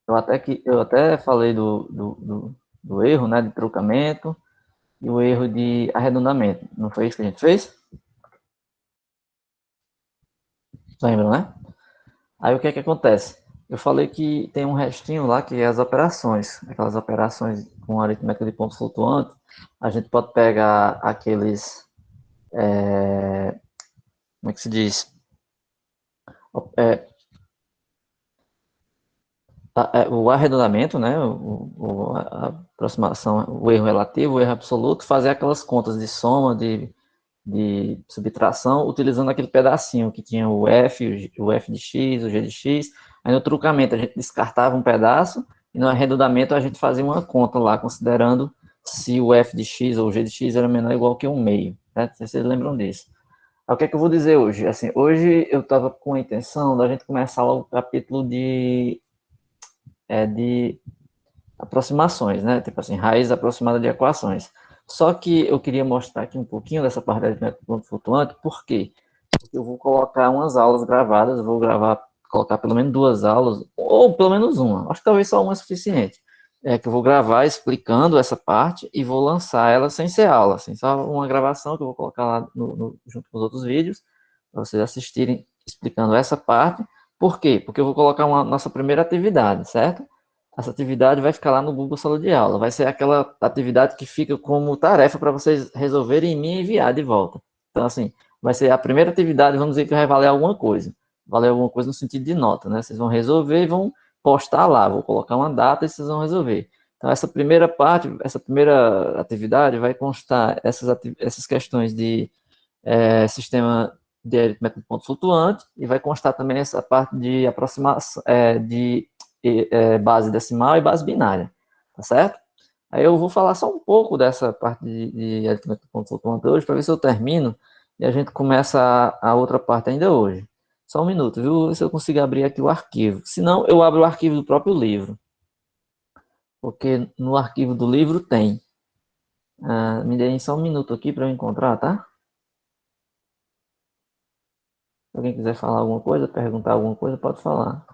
Eu até falei do erro, né, de trucamento e o erro de arredondamento. Não foi isso que a gente fez? Lembra, né? Aí o que é que acontece? Eu falei que tem um restinho lá que é as operações, aquelas operações com aritmética de pontos flutuantes. A gente pode pegar aqueles, como é que se diz? É, o arredondamento, né? A aproximação, o erro relativo, o erro absoluto, fazer aquelas contas de soma, de subtração, utilizando aquele pedacinho que tinha o F, o F de X, o G de X. Aí no trucamento a gente descartava um pedaço e no arredondamento a gente fazia uma conta lá, considerando se o F de X ou o G de X era menor ou igual que um meio. Né? Não sei se vocês lembram disso. Aí, o que é que eu vou dizer hoje? Assim, hoje eu estava com a intenção da gente começar o capítulo de aproximações, né? Tipo assim, raiz aproximada de equações. Só que eu queria mostrar aqui um pouquinho dessa parte da aritmética flutuante, por quê? Porque eu vou colocar umas aulas gravadas, vou gravar, colocar pelo menos duas aulas, ou pelo menos uma, acho que talvez só uma é suficiente. É que eu vou gravar explicando essa parte e vou lançar ela sem ser aula, assim, só uma gravação que eu vou colocar lá junto com os outros vídeos, para vocês assistirem explicando essa parte. Por quê? Porque eu vou colocar uma nossa primeira atividade, certo? Essa atividade vai ficar lá no Google Sala de Aula. Vai ser aquela atividade que fica como tarefa para vocês resolverem e me enviar de volta. Então, assim, vai ser a primeira atividade, vamos dizer que vai valer alguma coisa. Valer alguma coisa no sentido de nota, né? Vocês vão resolver e vão postar lá. Vou colocar uma data e vocês vão resolver. Então, essa primeira parte, essa primeira atividade vai constar essas questões de sistema de aritmética de ponto flutuante e vai constar também essa parte de aproximação, base decimal e base binária, tá certo? Aí eu vou falar só um pouco dessa parte de aritmética de ponto flutuante hoje, para ver se eu termino e a gente começa a outra parte ainda hoje. Só um minuto, viu? Se eu consigo abrir aqui o arquivo. Se não, eu abro o arquivo do próprio livro, porque no arquivo do livro tem. Me deem só um minuto aqui para eu encontrar, tá? Se alguém quiser falar alguma coisa, perguntar alguma coisa, pode falar.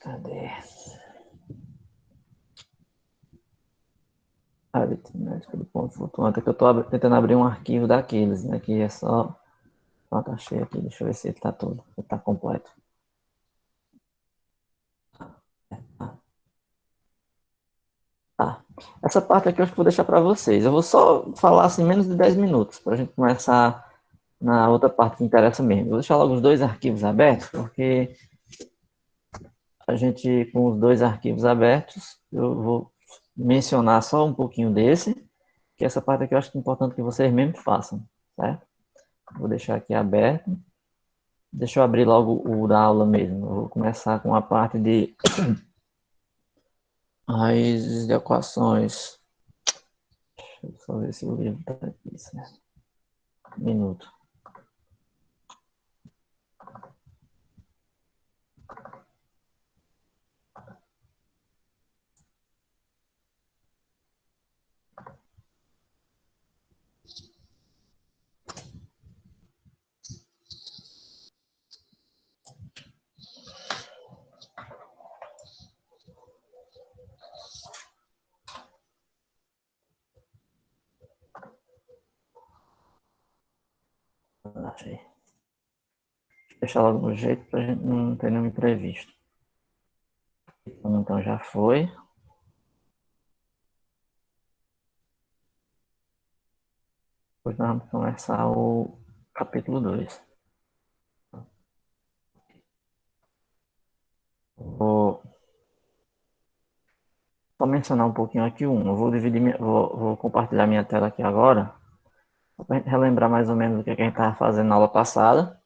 Cadê? Aritmética do ponto flutuante. É que eu estou tentando abrir um arquivo daqueles, né? Que é só. Ó, tá cheio aqui. Deixa eu ver se ele tá todo. Se ele tá completo. Tá. Essa parte aqui eu acho que vou deixar para vocês. Eu vou só falar assim menos de 10 minutos para a gente começar na outra parte que interessa mesmo. Vou deixar logo os dois arquivos abertos, porque a gente, com os dois arquivos abertos, eu vou mencionar só um pouquinho desse, que essa parte aqui eu acho que é importante que vocês mesmo façam, certo? Vou deixar aqui aberto. Deixa eu abrir logo o da aula mesmo. Eu vou começar com a parte de raízes de equações. Deixa eu só ver se o livro está aqui, certo? Um minuto. Achei. Deixa logo no jeito para a gente não ter nenhum imprevisto. Então já foi. Depois nós vamos começar o capítulo 2. Vou só mencionar um pouquinho aqui um. Eu vou vou compartilhar minha tela aqui agora, para a gente relembrar mais ou menos o que a gente estava fazendo na aula passada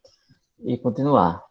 e continuar.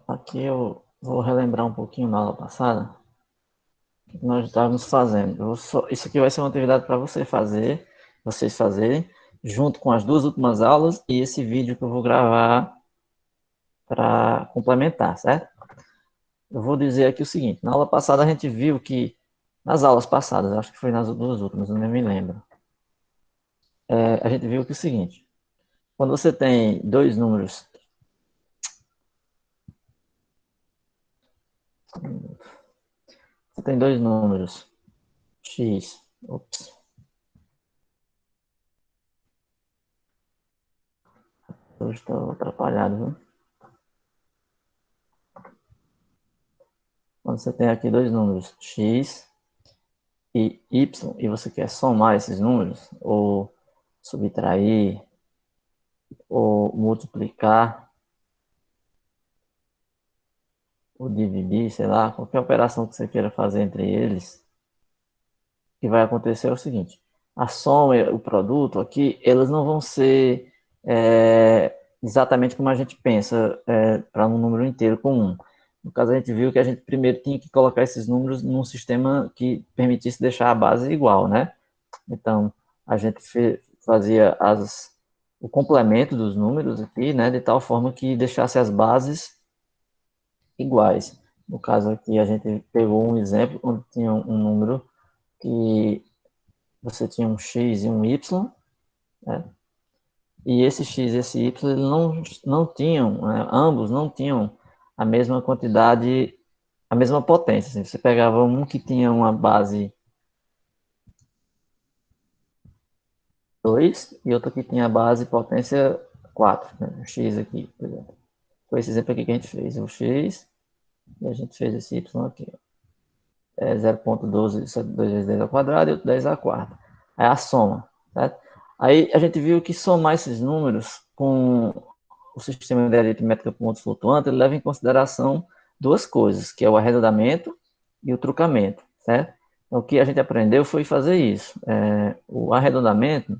Aqui eu vou relembrar um pouquinho na aula passada o que nós estávamos fazendo. Isso aqui vai ser uma atividade para vocês fazerem, junto com as duas últimas aulas e esse vídeo que eu vou gravar para complementar, certo? Eu vou dizer aqui o seguinte: na aula passada a gente viu que, nas aulas passadas, acho que foi nas duas últimas, eu nem me lembro, a gente viu que é o seguinte: quando você tem dois números, x, ops, eu estou atrapalhado, viu? Quando você tem aqui dois números, x e y, e você quer somar esses números, ou subtrair, ou multiplicar, ou dividir, sei lá, qualquer operação que você queira fazer entre eles, o que vai acontecer é o seguinte: a soma e o produto aqui, eles não vão ser exatamente como a gente pensa para um número inteiro comum. No caso, a gente viu que a gente primeiro tinha que colocar esses números num sistema que permitisse deixar a base igual, né? Então, a gente fazia o complemento dos números aqui, né, de tal forma que deixasse as bases iguais. No caso aqui, a gente pegou um exemplo onde tinha um número que você tinha um x e um y, né, e esse x e esse y não tinham, né, ambos não tinham a mesma quantidade, a mesma potência. Assim, você pegava um que tinha uma base 2 e outro que tinha base potência 4, né? O x aqui, por exemplo. Foi esse exemplo aqui que a gente fez, o x, e a gente fez esse y aqui. É 0,12, 2 vezes 10 ao quadrado e outro 10 à quarta. É a soma, certo? Aí a gente viu que somar esses números com o sistema de aritmética por pontos flutuantes, ele leva em consideração duas coisas, que é o arredondamento e o truncamento, certo? Então, o que a gente aprendeu foi fazer isso. O arredondamento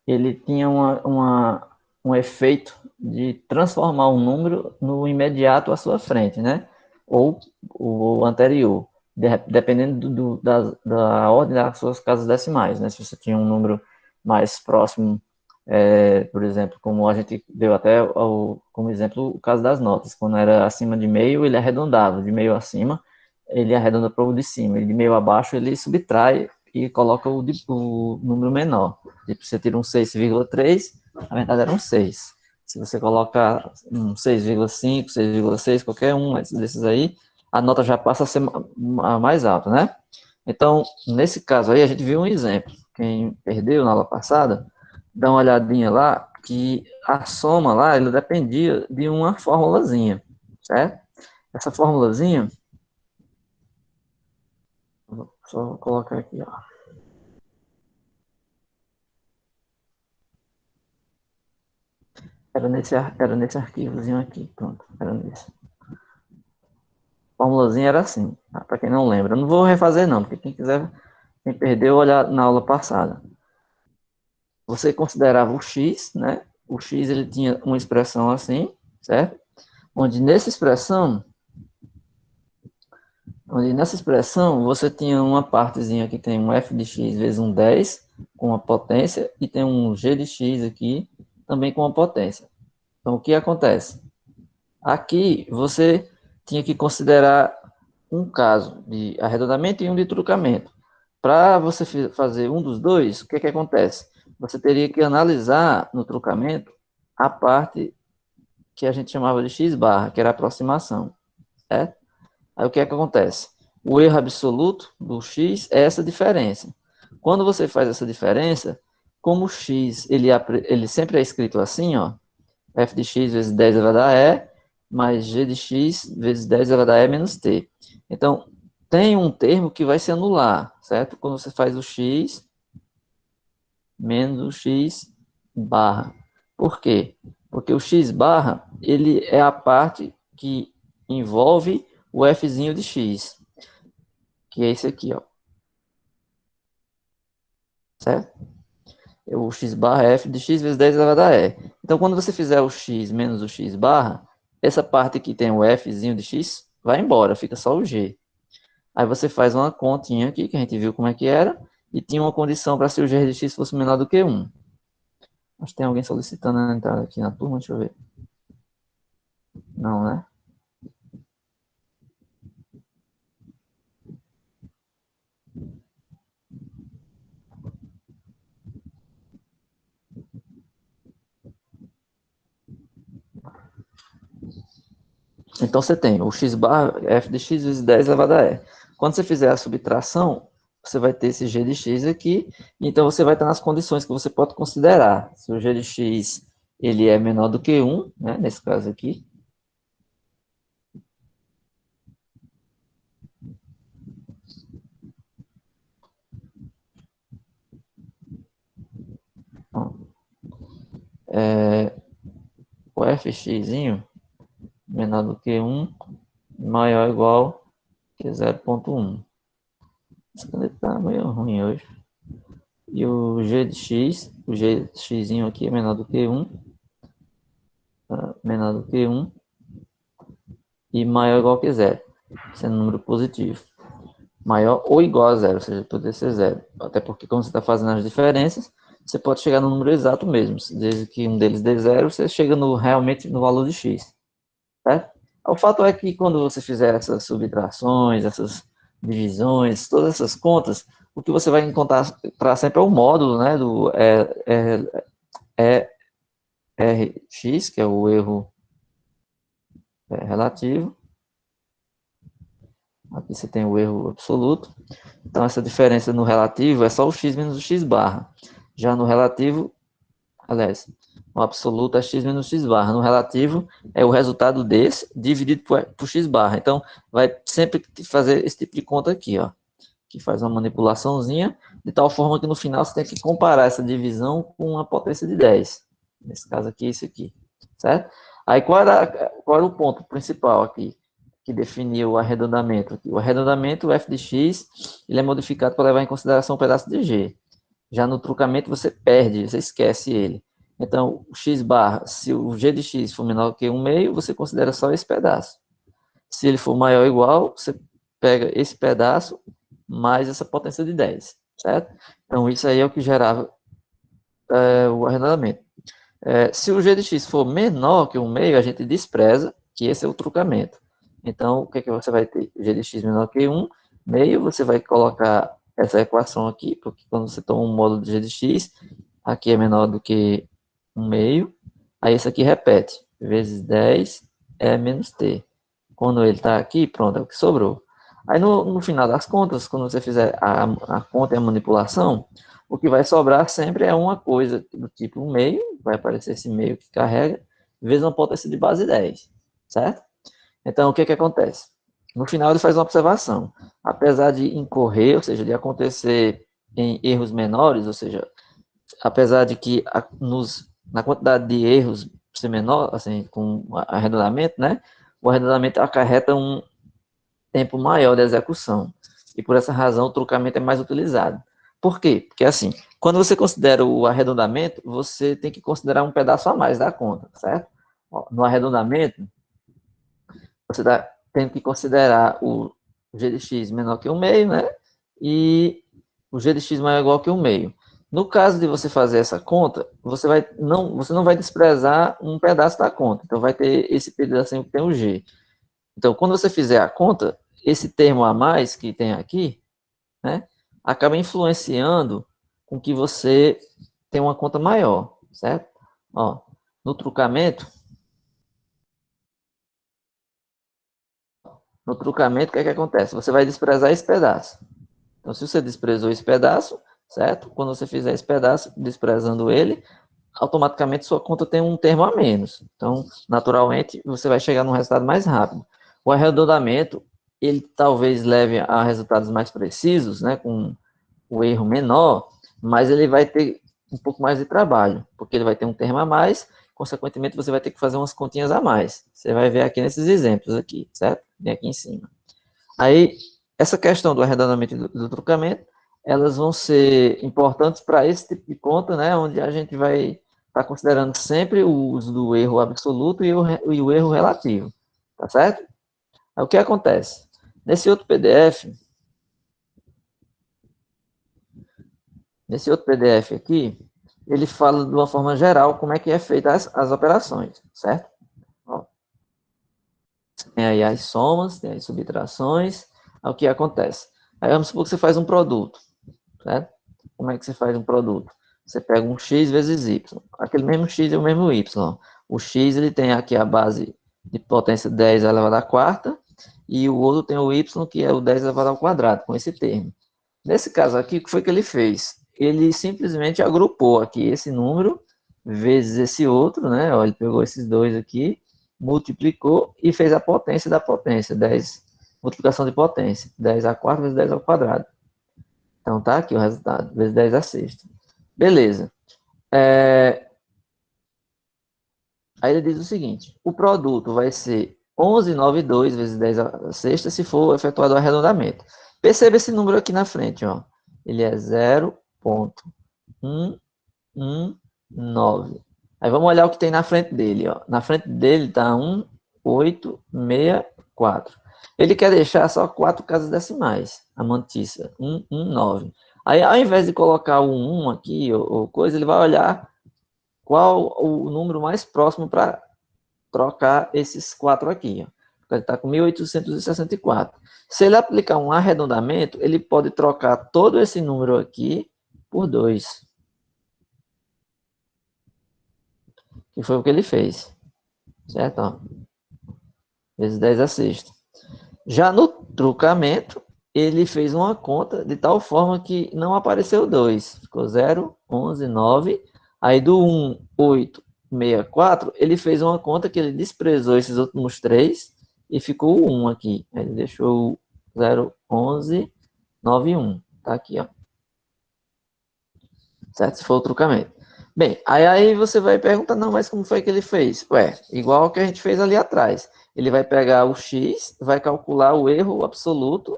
ele tinha um efeito de transformar um número no imediato à sua frente, né? Ou o anterior, dependendo da ordem das suas casas decimais, né? Se você tinha um número mais próximo, por exemplo, como a gente deu até como exemplo o caso das notas, quando era acima de meio, ele arredondava, de meio acima, ele arredonda para o de cima, e de meio abaixo ele subtrai e coloca o número menor. Tipo, você tira um 6,3, na verdade era um 6. Se você colocar um 6,5, 6,6, qualquer um desses aí, a nota já passa a ser mais alta, né? Então, nesse caso aí, a gente viu um exemplo. Quem perdeu na aula passada, dá uma olhadinha lá, que a soma lá, ela dependia de uma formulazinha, certo? Essa formulazinha, vou só colocar aqui, ó. Era nesse arquivozinho aqui, pronto, era nesse. A formulazinha era assim, tá? Para quem não lembra. Eu não vou refazer não, porque quem perdeu, olhar na aula passada. Você considerava o x, né? O x ele tinha uma expressão assim, certo? Onde nessa expressão, você tinha uma partezinha que tem um f de x vezes um 10 com uma potência e tem um g de x aqui também com uma potência. Então o que acontece? Aqui você tinha que considerar um caso de arredondamento e um de truncamento. Para você fazer um dos dois, o que, que acontece? Você teria que analisar no truncamento a parte que a gente chamava de x barra, que era a aproximação, certo? Aí o que é que acontece? O erro absoluto do x é essa diferença. Quando você faz essa diferença, como o x ele sempre é escrito assim, ó, f de x vezes 10 elevado a e, mais g de x vezes 10 elevado a e menos t. Então, tem um termo que vai se anular, certo? Quando você faz o x menos o x barra. Por quê? Porque o x barra, ele é a parte que envolve o fzinho de x, que é esse aqui, ó. certo? O x barra é f de x vezes 10 elevado a e. Então, quando você fizer o x menos o x barra, essa parte que tem o fzinho de x vai embora, fica só o g. Aí você faz uma continha aqui, que a gente viu como é que era, e tinha uma condição para se o g de x fosse menor do que 1. Acho que tem alguém solicitando a entrada aqui na turma, deixa eu ver. Não, né? Então você tem o x barra f de x vezes 10 elevado a e. Quando você fizer a subtração, você vai ter esse g de x aqui, então você vai estar nas condições que você pode considerar. Se o g de x ele é menor do que 1, né, nesse caso aqui, ó, o fx menor do que 1, maior ou igual que 0,1. Esse caneta tá meio ruim hoje. E o g de x, o g de x aqui é menor do que 1, tá? Menor do que 1 e maior ou igual que 0, sendo um número positivo. Maior ou igual a 0, ou seja, poderia ser 0. Até porque, como você está fazendo as diferenças, você pode chegar no número exato mesmo. Desde que um deles dê 0, você chega realmente no valor de x. Certo? O fato é que quando você fizer essas subtrações, essas divisões, todas essas contas, o que você vai encontrar para sempre é o módulo, né, do Rx, que é o erro relativo. Aqui você tem o erro absoluto. Então, essa diferença no relativo é só o x menos o x barra. Já no relativo, aliás, no absoluto é x menos x barra. No relativo, é o resultado desse dividido por x barra. Então, vai sempre fazer esse tipo de conta aqui, ó, que faz uma manipulaçãozinha, de tal forma que no final você tem que comparar essa divisão com a potência de 10. Nesse caso aqui, esse aqui, certo? Aí, qual era o ponto principal aqui? Que definia o arredondamento aqui. O arredondamento, o f de x, ele é modificado para levar em consideração um pedaço de g. Já no trucamento você perde, você esquece ele. Então, o x barra, se o g de x for menor que 1 meio, você considera só esse pedaço. Se ele for maior ou igual, você pega esse pedaço mais essa potência de 10, certo? Então, isso aí é o que gerava o arredondamento. Se o g de x for menor que 1 meio, a gente despreza que esse é o trucamento. Então, o que, é que você vai ter? G de x menor que 1 meio, você vai colocar essa equação aqui, porque quando você toma um módulo de g de x, aqui é menor do que 1 meio, aí isso aqui repete, vezes 10 é menos t. Quando ele está aqui, pronto, é o que sobrou. Aí no final das contas, quando você fizer a conta e a manipulação, o que vai sobrar sempre é uma coisa do tipo 1 meio, vai aparecer esse meio que carrega, vezes uma potência de base 10, certo? Então, o que que acontece? No final, ele faz uma observação. Apesar de incorrer, ou seja, de acontecer em erros menores, ou seja, apesar de que na quantidade de erros ser menor, assim, com arredondamento, né? O arredondamento acarreta um tempo maior de execução. E por essa razão, o trucamento é mais utilizado. Por quê? Porque, assim, quando você considera o arredondamento, você tem que considerar um pedaço a mais da conta, certo? No arredondamento, você tem que considerar o g de x menor que 1 meio, né? E o g de x maior ou igual que 1 meio. No caso de você fazer essa conta, você não vai desprezar um pedaço da conta. Então, vai ter esse pedacinho que tem o g. Então, quando você fizer a conta, esse termo a mais que tem aqui, né, acaba influenciando com que você tenha uma conta maior, certo? Ó, no trucamento, o que é que acontece? Você vai desprezar esse pedaço. Então, se você desprezou esse pedaço, certo? Quando você fizer esse pedaço, desprezando ele, automaticamente sua conta tem um termo a menos. Então, naturalmente, você vai chegar num resultado mais rápido. O arredondamento, ele talvez leve a resultados mais precisos, né, com o erro menor, mas ele vai ter um pouco mais de trabalho, porque ele vai ter um termo a mais, consequentemente você vai ter que fazer umas continhas a mais. Você vai ver aqui nesses exemplos aqui, certo? Vem aqui em cima. Aí, essa questão do arredondamento e do trucamento elas vão ser importantes para esse tipo de conta, né, onde a gente vai estar considerando sempre o uso do erro absoluto e o erro relativo, tá certo? Aí, o que acontece? Nesse outro PDF aqui, ele fala de uma forma geral como é que é feita as operações, certo? Ó, tem aí as somas, tem as subtrações, aí o que acontece? Aí vamos supor que você faz um produto, certo? Como é que você faz um produto? Você pega um x vezes y. Aquele mesmo x é o mesmo y. O x ele tem aqui a base de potência 10 elevado à quarta, e o outro tem o y, que é o 10 elevado ao quadrado, com esse termo. Nesse caso aqui, o que foi que ele fez? Ele simplesmente agrupou aqui esse número vezes esse outro, né? Ó, ele pegou esses dois aqui, multiplicou e fez a potência da potência, 10, multiplicação de potência, 10 a quarta vezes 10 ao quadrado. Então tá aqui o resultado, vezes 10 a sexta. Beleza. Aí ele diz o seguinte, o produto vai ser 11,92 vezes 10 a sexta se for efetuado o arredondamento. Perceba esse número aqui na frente, ó. Ele é 0,119. Aí vamos olhar o que tem na frente dele, ó. Na frente dele está 1864. Ele quer deixar só 4 casas decimais, a mantiça, 119. Aí ao invés de colocar o 1 aqui, ou coisa, ele vai olhar qual o número mais próximo para trocar esses 4 aqui. Ó. Ele está com 1864. Se ele aplicar um arredondamento, ele pode trocar todo esse número aqui por 2. Que foi o que ele fez. Certo? Ó. Vezes 10 a sexta. Já no trucamento, ele fez uma conta de tal forma que não apareceu 2. Ficou 0, 11, 9. Aí do 1, 8, 64, ele fez uma conta que ele desprezou esses últimos 3 e ficou o 1 aqui. Aí ele deixou 0, 11, 9, 1. Tá aqui, ó. Certo? Se for o trucamento. Bem, aí você vai perguntar, não, mas como foi que ele fez? Ué, igual que a gente fez ali atrás. Ele vai pegar o x, vai calcular o erro absoluto,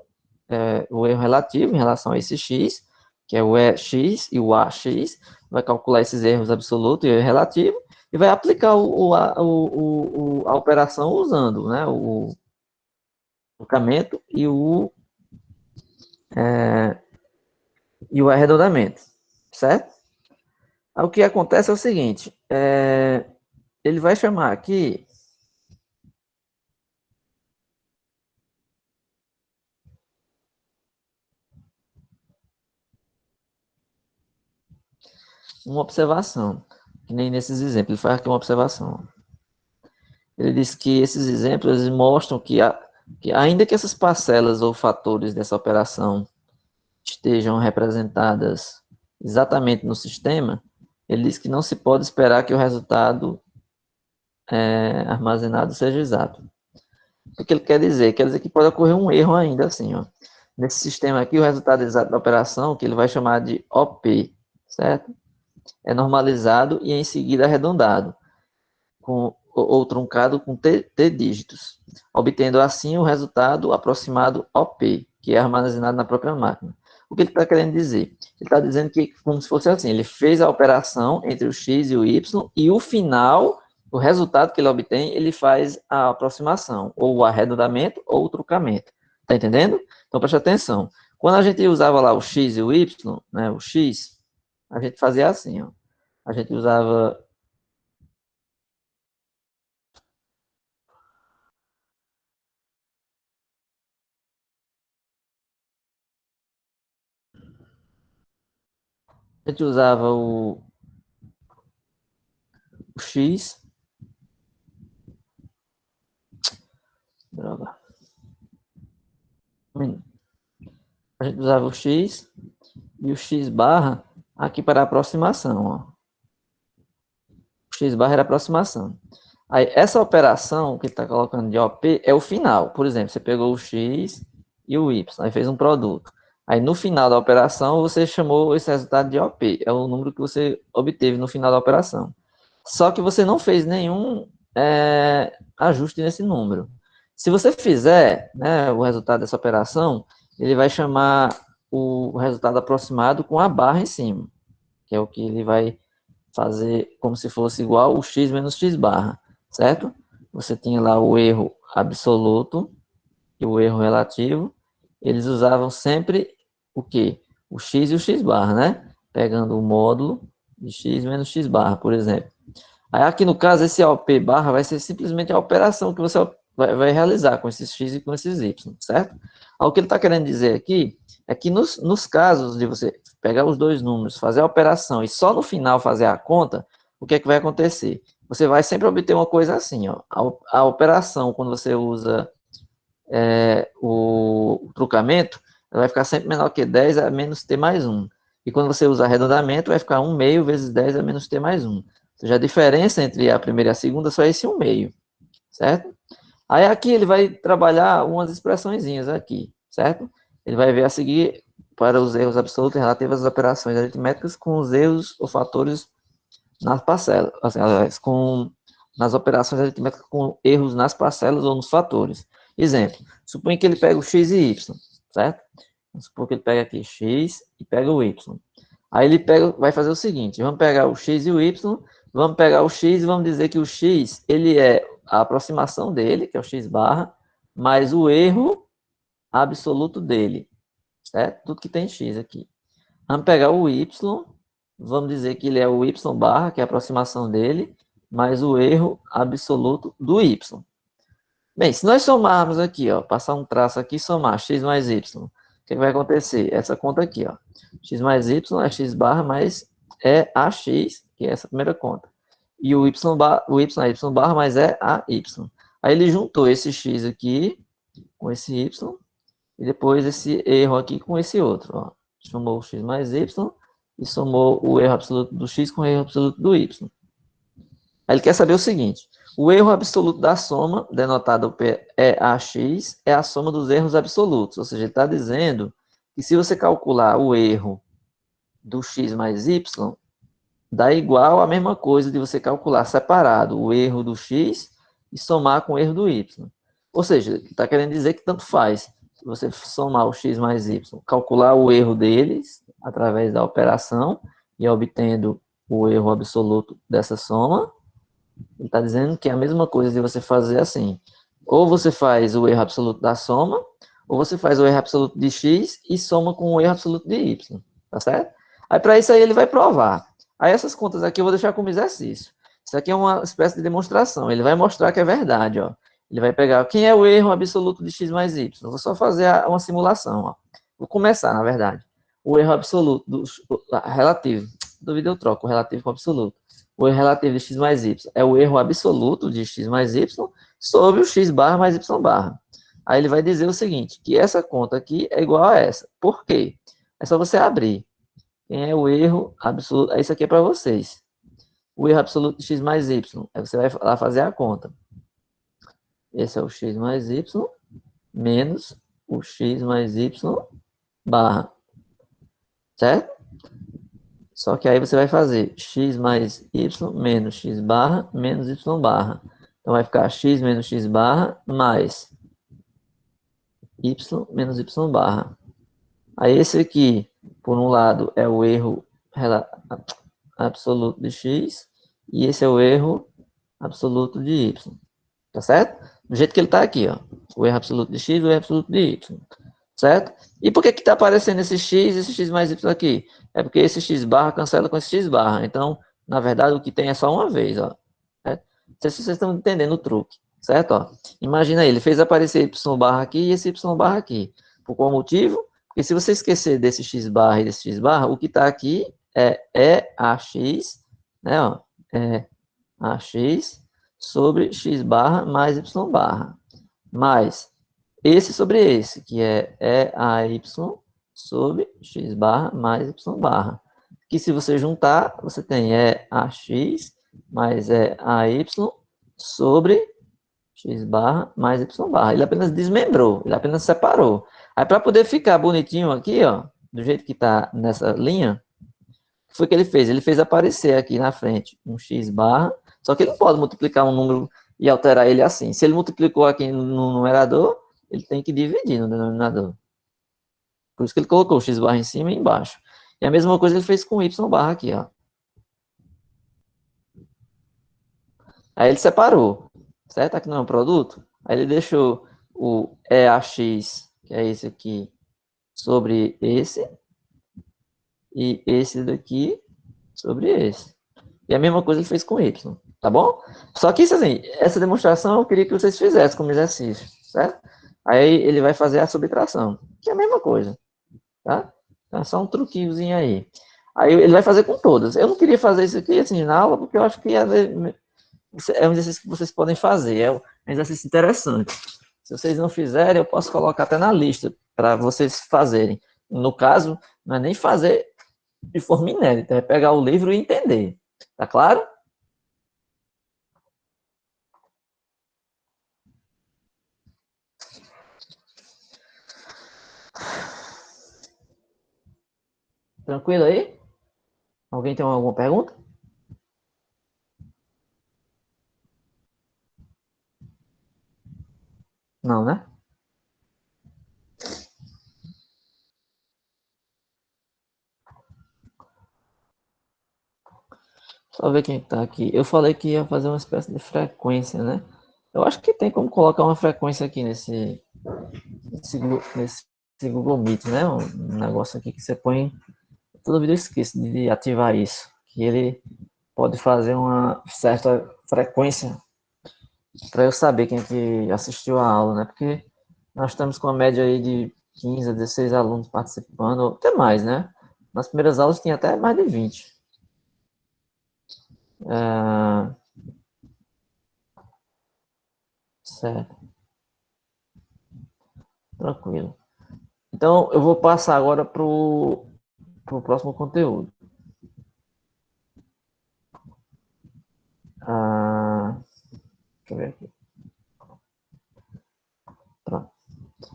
o erro relativo em relação a esse x, que é o EX e o AX, vai calcular esses erros absolutos e o erro relativo, e vai aplicar a operação usando, né, o trucamento e o arredondamento, certo? Aí, o que acontece é o seguinte, ele vai chamar aqui uma observação, que nem nesses exemplos, ele faz aqui uma observação. Ele diz que esses exemplos mostram que ainda que essas parcelas ou fatores dessa operação estejam representadas exatamente no sistema, ele diz que não se pode esperar que o resultado armazenado seja exato. O que ele quer dizer? Quer dizer que pode ocorrer um erro ainda assim, ó. Nesse sistema aqui, o resultado exato da operação, que ele vai chamar de OP, certo? É normalizado e em seguida arredondado, ou truncado com t dígitos, obtendo assim o resultado aproximado OP, que é armazenado na própria máquina. O que ele está querendo dizer? Ele está dizendo que, como se fosse assim, ele fez a operação entre o x e o y, e o final, o resultado que ele obtém, ele faz a aproximação, ou o arredondamento, ou o truncamento. Está entendendo? Então, preste atenção. Quando a gente usava lá o x e o y, né, o x, a gente fazia assim, ó. A gente usava o X, droga, a gente usava o X e o X barra aqui para aproximação, ó. O X barra era aproximação. Aí, essa operação que está colocando de OP é o final. Por exemplo, você pegou o X e o Y, aí fez um produto. Aí, no final da operação, você chamou esse resultado de OP. É o número que você obteve no final da operação. Só que você não fez nenhum ajuste nesse número. Se você fizer, né, o resultado dessa operação, ele vai chamar o resultado aproximado com a barra em cima, que é o que ele vai fazer como se fosse igual o x menos x barra, certo? Você tinha lá o erro absoluto e o erro relativo. Eles usavam sempre o quê? O x e o x barra, né? Pegando o módulo de x menos x barra, por exemplo. Aí aqui no caso, esse OP barra vai ser simplesmente a operação que você vai realizar com esses x e com esses y, certo? Aí, o que ele está querendo dizer aqui é que nos casos de você pegar os dois números, fazer a operação e só no final fazer a conta, o que é que vai acontecer? Você vai sempre obter uma coisa assim, ó. A operação, quando você usa o trucamento, ela vai ficar sempre menor que 10 a menos t mais 1. E quando você usa arredondamento, vai ficar 1 meio vezes 10 a menos t mais 1. Ou seja, a diferença entre a primeira e a segunda só é esse 1 meio, certo? Aí aqui ele vai trabalhar umas expressõezinhas aqui, certo? Ele vai ver a seguir para os erros absolutos relativos às operações aritméticas com os erros ou fatores nas parcelas, assim, nas operações aritméticas com erros nas parcelas ou nos fatores. Exemplo, suponha que ele pega o x e y, certo? Vamos supor que ele pega aqui x e pega o y. Aí ele vai fazer o seguinte, vamos pegar o x e o y, vamos pegar o x e vamos dizer que o x, ele é a aproximação dele, que é o x barra, mais o erro absoluto dele, certo? Tudo que tem x aqui. Vamos pegar o y, vamos dizer que ele é o y barra, que é a aproximação dele, mais o erro absoluto do y. Bem, se nós somarmos aqui, ó, passar um traço aqui e somar x mais y, o que vai acontecer? Essa conta aqui, ó, x mais y é x barra mais é ax, que é essa primeira conta. E o y barra, é y barra mais é ay. Aí ele juntou esse x aqui com esse y, e depois esse erro aqui com esse outro, ó. Somou o x mais y e somou o erro absoluto do x com o erro absoluto do y. Aí ele quer saber o seguinte, o erro absoluto da soma, denotado por EAX, é a soma dos erros absolutos. Ou seja, ele está dizendo que se você calcular o erro do x mais y, dá igual a mesma coisa de você calcular separado o erro do x e somar com o erro do y. Ou seja, está querendo dizer que tanto faz se você somar o x mais y, calcular o erro deles através da operação e obtendo o erro absoluto dessa soma. Ele está dizendo que é a mesma coisa de você fazer assim. Ou você faz o erro absoluto da soma, ou você faz o erro absoluto de x e soma com o erro absoluto de y. Tá certo? Aí, para isso aí, ele vai provar. Aí, essas contas aqui eu vou deixar como exercício. Isso aqui é uma espécie de demonstração. Ele vai mostrar que é verdade, ó. Ele vai pegar quem é o erro absoluto de x mais y. Eu vou só fazer uma simulação, ó. Vou começar, na verdade. O erro absoluto relativo. Dúvida eu troco o relativo com o absoluto. O erro relativo de x mais y é o erro absoluto de x mais y sobre o x barra mais y barra. Aí ele vai dizer o seguinte, que essa conta aqui é igual a essa. Por quê? É só você abrir. Quem é o erro absoluto? Isso aqui é para vocês. O erro absoluto de x mais y. Aí você vai lá fazer a conta. Esse é o x mais y menos o x mais y barra. Certo? Só que aí você vai fazer x mais y menos x barra menos y barra. Então vai ficar x menos x barra mais y menos y barra. Aí esse aqui, por um lado, é o erro absoluto de x e esse é o erro absoluto de y. Tá certo? Do jeito que ele está aqui, ó. O erro absoluto de x e o erro absoluto de y. Certo? E por que está aparecendo esse x e esse x mais y aqui? É porque esse x barra cancela com esse x barra. Então, na verdade, o que tem é só uma vez, ó. Certo? Não sei se vocês estão entendendo o truque, certo? Ó, imagina aí, ele fez aparecer y barra aqui e esse y barra aqui. Por qual motivo? Porque se você esquecer desse x barra e desse x barra, o que está aqui é ax, né, ó, é ax sobre x barra mais y barra. Mais esse sobre esse, que é EAY sobre x barra mais y barra. Que se você juntar, você tem EAX mais EAY sobre x barra mais y barra. Ele apenas desmembrou, ele apenas separou. Aí, para poder ficar bonitinho aqui, ó, do jeito que está nessa linha, o que foi que ele fez? Ele fez aparecer aqui na frente um x barra, só que ele não pode multiplicar um número e alterar ele assim. Se ele multiplicou aqui no numerador, ele tem que dividir no denominador. Por isso que ele colocou o x barra em cima e embaixo. E a mesma coisa ele fez com o y barra aqui, ó. Aí ele separou, certo? Aqui não é um produto. Aí ele deixou o EAX, que é esse aqui, sobre esse, e esse daqui sobre esse. E a mesma coisa ele fez com Y, tá bom? Só que isso assim, essa demonstração eu queria que vocês fizessem como exercício, certo? Aí ele vai fazer a subtração, que é a mesma coisa, tá? Então é só um truquinhozinho aí. Aí ele vai fazer com todas. Eu não queria fazer isso aqui assim na aula, porque eu acho que é um exercício que vocês podem fazer, é um exercício interessante. Se vocês não fizerem, eu posso colocar até na lista para vocês fazerem. No caso, não é nem fazer de forma inédita, é pegar o livro e entender. Tá claro? Tranquilo aí? Alguém tem alguma pergunta? Não, né? Só ver quem está aqui. Eu falei que ia fazer uma espécie de frequência, né? Eu acho que tem como colocar uma frequência aqui nesse Google Meet, né? Um negócio aqui que você põe. Toda vida eu esqueço de ativar isso. Que ele pode fazer uma certa frequência para eu saber quem que assistiu a aula, né? Porque nós estamos com a média aí de 15 a 16 alunos participando, ou até mais, né? Nas primeiras aulas tinha até mais de 20. Certo, tranquilo. Então, eu vou passar agora para o próximo conteúdo. Deixa eu ver aqui. Pronto.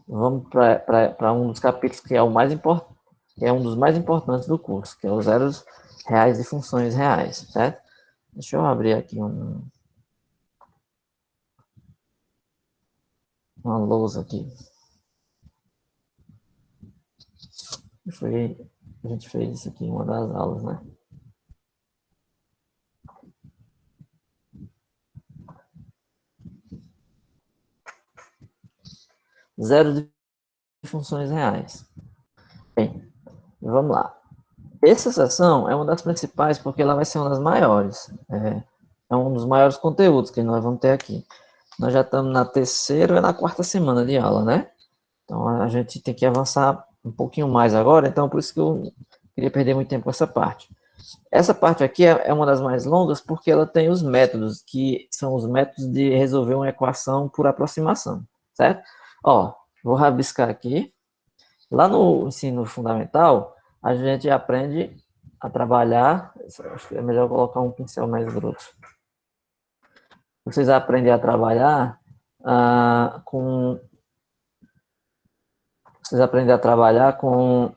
Vamos para um dos capítulos que é o mais importante, que é um dos mais importantes do curso, que é os zeros reais e funções reais, certo? Deixa eu abrir aqui uma lousa aqui. A gente fez isso aqui em uma das aulas, né? Zero de funções reais. Bem, vamos lá. Essa sessão é uma das principais porque ela vai ser uma das maiores. É um dos maiores conteúdos que nós vamos ter aqui. Nós já estamos na terceira ou na quarta semana de aula, né? Então a gente tem que avançar um pouquinho mais agora, então por isso que eu queria perder muito tempo com essa parte. Essa parte aqui é uma das mais longas porque ela tem os métodos, que são os métodos de resolver uma equação por aproximação, certo? Ó, vou rabiscar aqui. Lá no ensino fundamental, a gente aprende a trabalhar. Acho que é melhor colocar um pincel mais grosso. Vocês aprendem a trabalhar com. Vocês aprendem a trabalhar com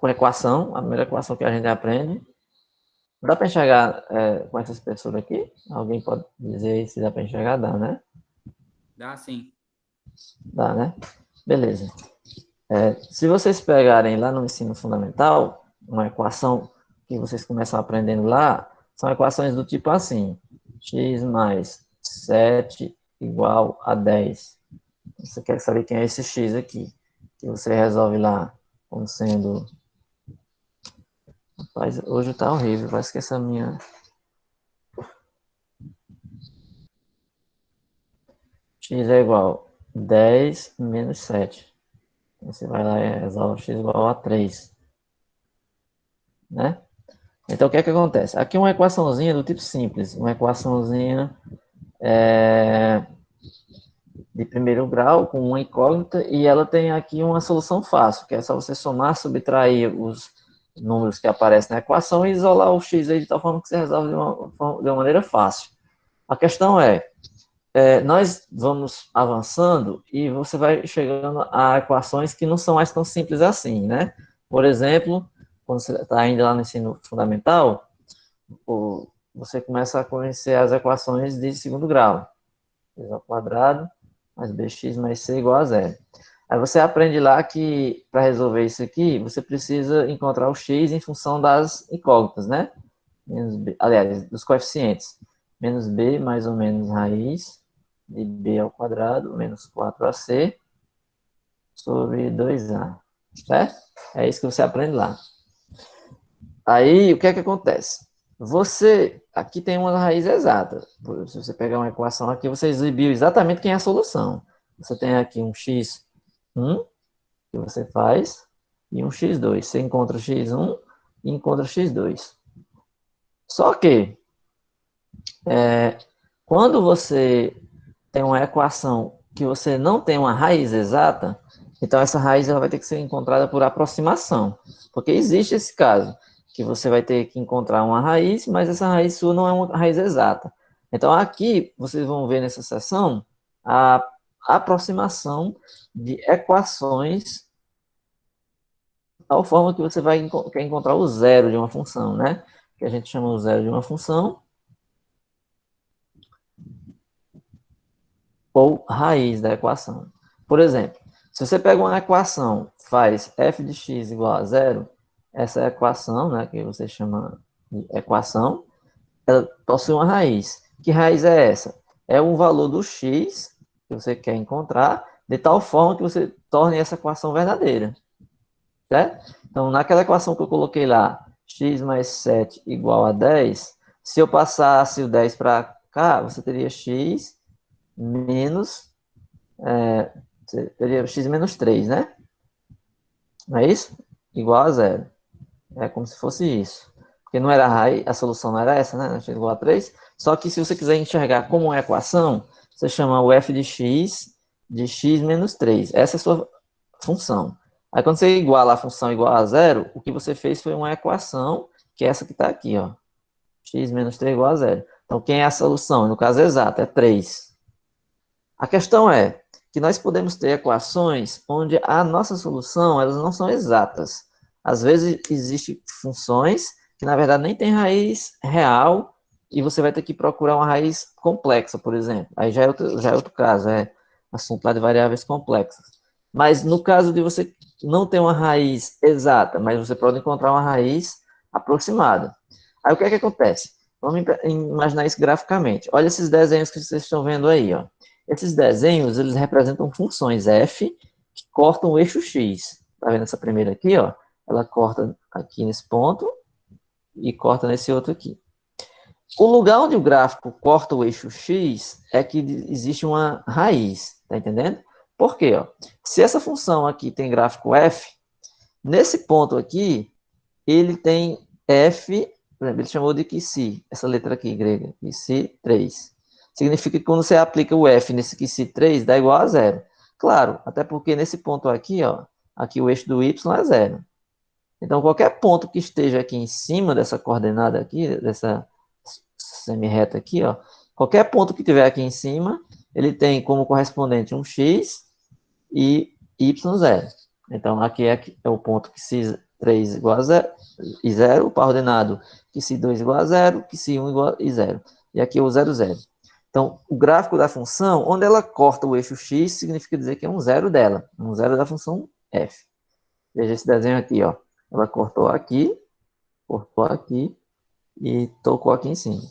equação, a primeira equação que a gente aprende. Dá para enxergar com essa espessura aqui? Alguém pode dizer se dá para enxergar? Dá, né? Dá sim. Dá, né? Beleza. Se vocês pegarem lá no ensino fundamental, uma equação que vocês começam aprendendo lá, são equações do tipo assim: x mais 7 igual a 10. Você quer saber quem é esse x aqui, que você resolve lá como sendo... Rapaz, hoje tá horrível, parece que essa minha... x é igual a 10 menos 7. Você vai lá e resolve x igual a 3, né? Então, o que é que acontece? Aqui é uma equaçãozinha do tipo simples, uma equaçãozinha de primeiro grau, com uma incógnita, e ela tem aqui uma solução fácil, que é só você somar, subtrair os números que aparecem na equação e isolar o x aí de tal forma que você resolve de uma maneira fácil. A questão nós vamos avançando e você vai chegando a equações que não são mais tão simples assim, né? Por exemplo, quando você está ainda lá no ensino fundamental, você começa a conhecer as equações de segundo grau. X ao quadrado mais bx mais c igual a zero. Aí você aprende lá que, para resolver isso aqui, você precisa encontrar o x em função das incógnitas, né? Menos b, aliás, dos coeficientes. Menos b mais ou menos raiz de b ao quadrado menos 4ac sobre 2a. Certo? É isso que você aprende lá. Aí, o que é que acontece? Você, aqui tem uma raiz exata. Se você pegar uma equação aqui, você exibiu exatamente quem é a solução. Você tem aqui um x1, que você faz, e um x2. Você encontra o x1 e encontra o x2. Só que, quando você tem uma equação que você não tem uma raiz exata, então essa raiz ela vai ter que ser encontrada por aproximação. Porque existe esse caso, que você vai ter que encontrar uma raiz, mas essa raiz sua não é uma raiz exata. Então aqui, vocês vão ver nessa seção a aproximação de equações de tal forma que você vai quer encontrar o zero de uma função, né? Que a gente chama o zero de uma função, ou raiz da equação. Por exemplo, se você pega uma equação, faz f de x igual a zero, essa equação, né, que você chama de equação, ela possui uma raiz. Que raiz é essa? É um valor do x que você quer encontrar, de tal forma que você torne essa equação verdadeira. Certo? Então, naquela equação que eu coloquei lá, x mais 7 igual a 10, se eu passasse o 10 para cá, você teria x menos, teria x menos 3, né? Não é isso? Igual a zero. É como se fosse isso. Porque não era a raiz, a solução não era essa, né? X igual a 3. Só que se você quiser enxergar como uma equação, você chama o f de x menos 3. Essa é a sua função. Aí quando você iguala a função igual a zero, o que você fez foi uma equação, que é essa que está aqui, ó. X menos 3 igual a zero. Então, quem é a solução? No caso exato, é 3. A questão é que nós podemos ter equações onde a nossa solução elas não são exatas. Às vezes existem funções que na verdade nem tem raiz real e você vai ter que procurar uma raiz complexa, por exemplo. Aí já é outro caso, é assunto lá de variáveis complexas. Mas no caso de você não ter uma raiz exata, mas você pode encontrar uma raiz aproximada. Aí o que é que acontece? Vamos imaginar isso graficamente. Olha esses desenhos que vocês estão vendo aí, ó. Esses desenhos, eles representam funções f que cortam o eixo x. Tá vendo essa primeira aqui, ó? Ela corta aqui nesse ponto e corta nesse outro aqui. O lugar onde o gráfico corta o eixo x é que existe uma raiz, tá entendendo? Por quê? Ó? Se essa função aqui tem gráfico f, nesse ponto aqui, ele tem f, por exemplo, ele chamou de QC, essa letra aqui grega, QC 3. Significa que quando você aplica o f nesse QC 3, dá igual a zero. Claro, até porque nesse ponto aqui, ó, aqui o eixo do y é zero. Então, qualquer ponto que esteja aqui em cima dessa coordenada aqui, dessa semi-reta aqui, ó, qualquer ponto que tiver aqui em cima, ele tem como correspondente um x e y0. Então, aqui é o ponto que x3 igual a 0, e 0, para ordenado que x2 igual a 0, que x1 igual a 0. E aqui é o 0, 0. Então, o gráfico da função, onde ela corta o eixo x, significa dizer que é um zero dela, um zero da função f. Veja esse desenho aqui, ó. Ela cortou aqui e tocou aqui em cima.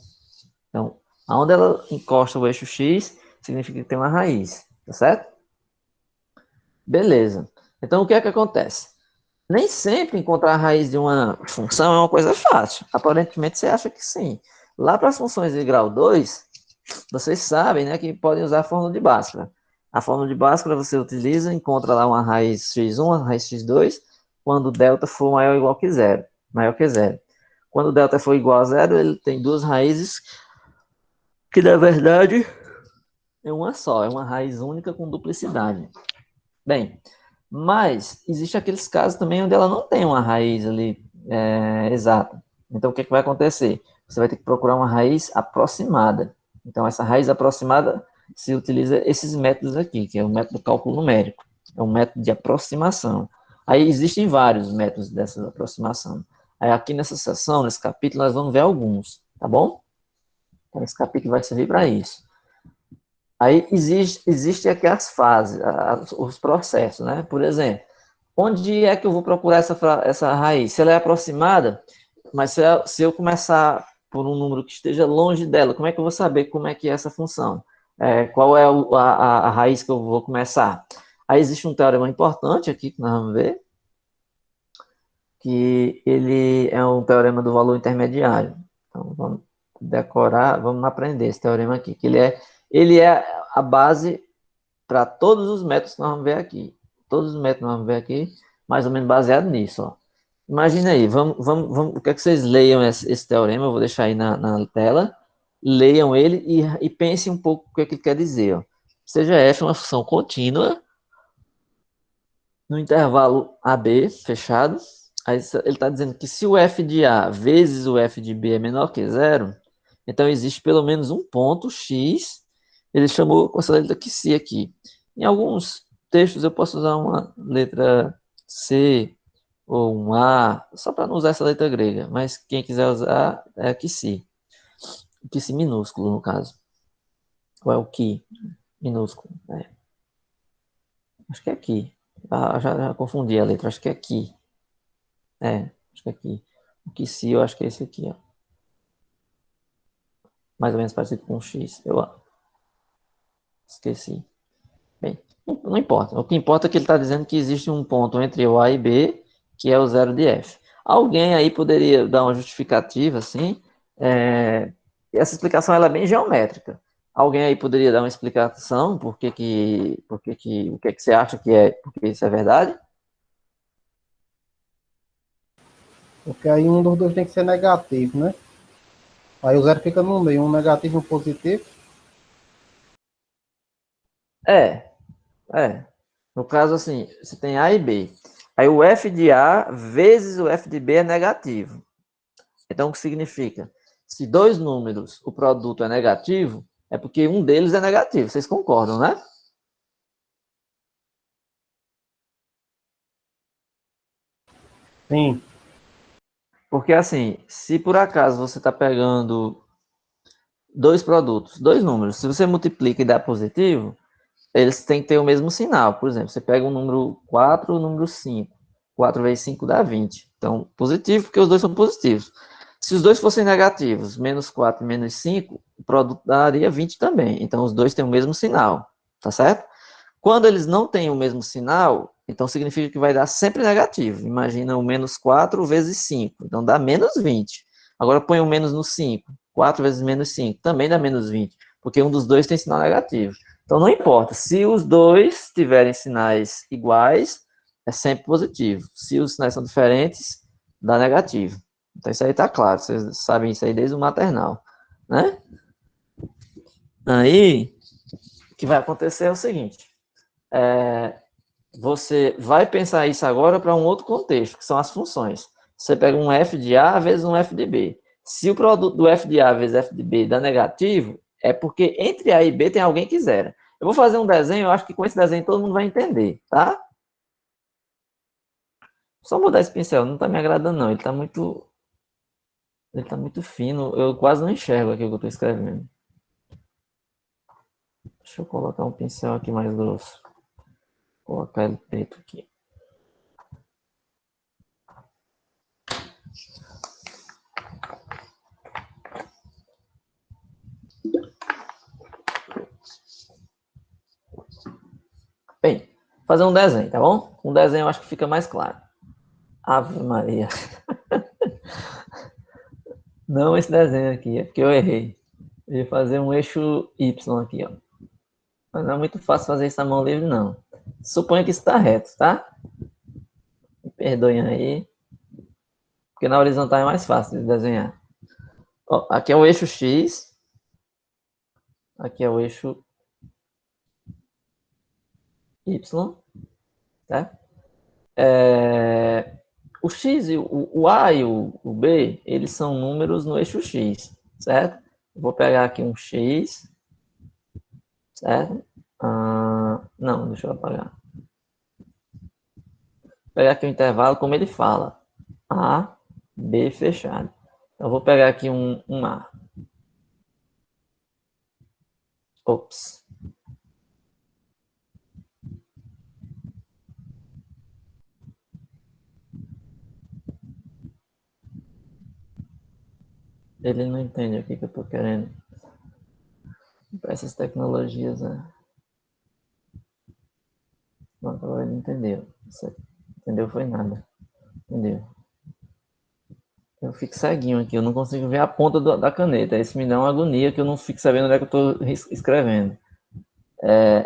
Então, aonde ela encosta o eixo x, significa que tem uma raiz, tá certo? Beleza. Então, o que é que acontece? Nem sempre encontrar a raiz de uma função é uma coisa fácil. Aparentemente, você acha que sim. Lá para as funções de grau 2, vocês sabem, né, que podem usar a fórmula de Bhaskara. A fórmula de Bhaskara você utiliza, encontra lá uma raiz x1, uma raiz x2, quando delta for maior ou igual que zero, maior que zero. Quando delta for igual a zero, ele tem duas raízes que, na verdade, é uma só, é uma raiz única com duplicidade. Bem, mas existe aqueles casos também onde ela não tem uma raiz ali exata. Então, o que, é que vai acontecer? Você vai ter que procurar uma raiz aproximada. Então, essa raiz aproximada se utiliza esses métodos aqui, que é o método cálculo numérico. É um método de aproximação. Aí existem vários métodos dessa aproximação. Aí aqui nessa seção, nesse capítulo, nós vamos ver alguns, tá bom? Então, esse capítulo vai servir para isso. Aí existe aqui as fases, os processos, né? Por exemplo, onde é que eu vou procurar essa raiz? Se ela é aproximada, mas se eu começar por um número que esteja longe dela, como é que eu vou saber como é que é essa função? Qual é a raiz que eu vou começar? Aí existe um teorema importante aqui que nós vamos ver, que ele é um teorema do valor intermediário. Então, vamos decorar, vamos aprender esse teorema aqui, que ele é a base para todos os métodos que nós vamos ver aqui. Todos os métodos que nós vamos ver aqui, mais ou menos baseado nisso. Ó. Imagina aí, vamos, o que é que vocês leiam esse teorema, eu vou deixar aí na tela, leiam ele e pensem um pouco o que é que ele quer dizer. Ó. Seja f uma função contínua, no intervalo AB fechado, aí ele está dizendo que se o f de A vezes o f de B é menor que zero, então existe pelo menos um ponto x, ele chamou com essa letra que C aqui. Em alguns textos eu posso usar uma letra C ou um A, só para não usar essa letra grega, mas quem quiser usar é que C. Que C minúsculo, no caso. Ou é o que minúsculo? Acho que é aqui. Já confundi a letra, acho que é aqui. Acho que é aqui. O que se eu acho que é esse aqui, ó. Mais ou menos parecido com um X. Eu esqueci. Bem, não importa. O que importa é que ele está dizendo que existe um ponto entre o A e B, que é o zero de F. Alguém aí poderia dar uma justificativa, assim. Essa explicação ela é bem geométrica. Alguém aí poderia dar uma explicação o que é que você acha que é, porque isso é verdade? Porque aí um dos dois tem que ser negativo, né? Aí o zero fica no meio, um negativo e um positivo. É, é. No caso, assim, você tem A e B. Aí o f de A vezes o f de B é negativo. Então, o que significa? Se dois números, o produto é negativo, é porque um deles é negativo. Vocês concordam, né? Sim. Porque, assim, se por acaso você está pegando dois produtos, dois números, se você multiplica e dá positivo, eles têm que ter o mesmo sinal. Por exemplo, você pega um número 4 e o número 5. 4 vezes 5 dá 20. Então, positivo, porque os dois são positivos. Se os dois fossem negativos, menos 4 e menos 5, o produto daria 20 também. Então, os dois têm o mesmo sinal, tá certo? Quando eles não têm o mesmo sinal, então significa que vai dar sempre negativo. Imagina o menos 4 vezes 5, então dá menos 20. Agora põe o menos no 5. 4 vezes menos 5 também dá menos 20, porque um dos dois tem sinal negativo. Então não importa, se os dois tiverem sinais iguais, é sempre positivo. Se os sinais são diferentes, dá negativo. Então isso aí está claro, vocês sabem isso aí desde o maternal, né? Aí, o que vai acontecer é o seguinte, você vai pensar isso agora para um outro contexto, que são as funções. Você pega um f de A vezes um f de B. Se o produto do f de A vezes f de B dá negativo, é porque entre A e B tem alguém que zera. Eu vou fazer um desenho, eu acho que com esse desenho todo mundo vai entender, tá? Só mudar esse pincel, não está me agradando não, ele tá muito fino, eu quase não enxergo aqui o que eu estou escrevendo. Deixa eu colocar um pincel aqui mais grosso. Vou colocar ele preto aqui. Bem, fazer um desenho, tá bom? Um desenho eu acho que fica mais claro. Ave Maria. Não esse desenho aqui, é porque eu errei. Eu ia fazer um eixo Y aqui, ó. Mas não é muito fácil fazer isso à mão livre, não. Suponha que está reto, tá? Me perdoem aí. Porque na horizontal é mais fácil de desenhar. Ó, aqui é o eixo X. Aqui é o eixo Y. Tá? O X, o A e o B, eles são números no eixo X, certo? Vou pegar aqui um X, certo? Não, deixa eu apagar. Vou pegar aqui o intervalo como ele fala. A, B fechado. Então, vou pegar aqui um A. Ops. Ele não entende o que eu estou querendo. Essas tecnologias, né? Não, agora ele entendeu. Entendeu? Foi nada. Entendeu? Eu fico ceguinho aqui, eu não consigo ver a ponta da caneta. Isso me dá uma agonia que eu não fico sabendo onde é que eu estou escrevendo.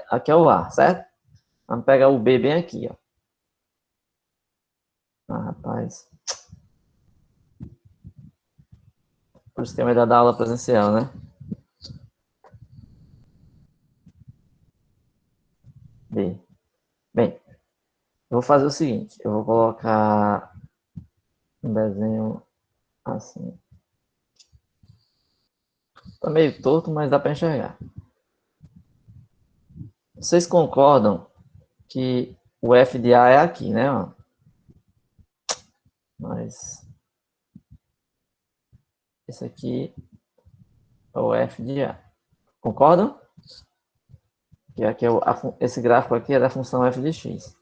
Aqui é o A, certo? Vamos pegar o B bem aqui, ó. Ah, rapaz. Por isso que é melhor dar aula presencial, né? B. Bem, eu vou fazer o seguinte. Eu vou colocar um desenho assim. Tá meio torto, mas dá para enxergar. Vocês concordam que o F de A é aqui, né? Ó? Mas esse aqui é o F de A. Concordam? Que aqui é esse gráfico aqui é da função f de x.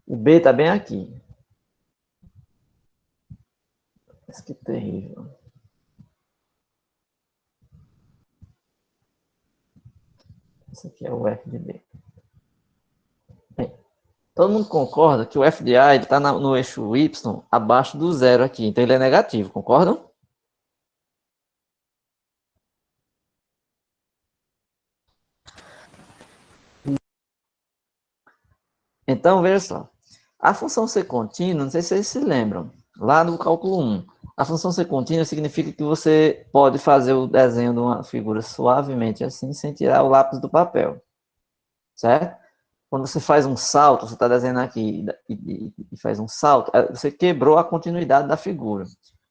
O B está bem aqui. Mas que terrível. Esse aqui é o f de B. Bem, todo mundo concorda que o f de A está no eixo y abaixo do zero aqui. Então ele é negativo, concordam? Então, veja só. A função ser contínua, não sei se vocês se lembram, lá no cálculo 1, a função ser contínua significa que você pode fazer o desenho de uma figura suavemente assim, sem tirar o lápis do papel, certo? Quando você faz um salto, você está desenhando aqui e faz um salto, você quebrou a continuidade da figura.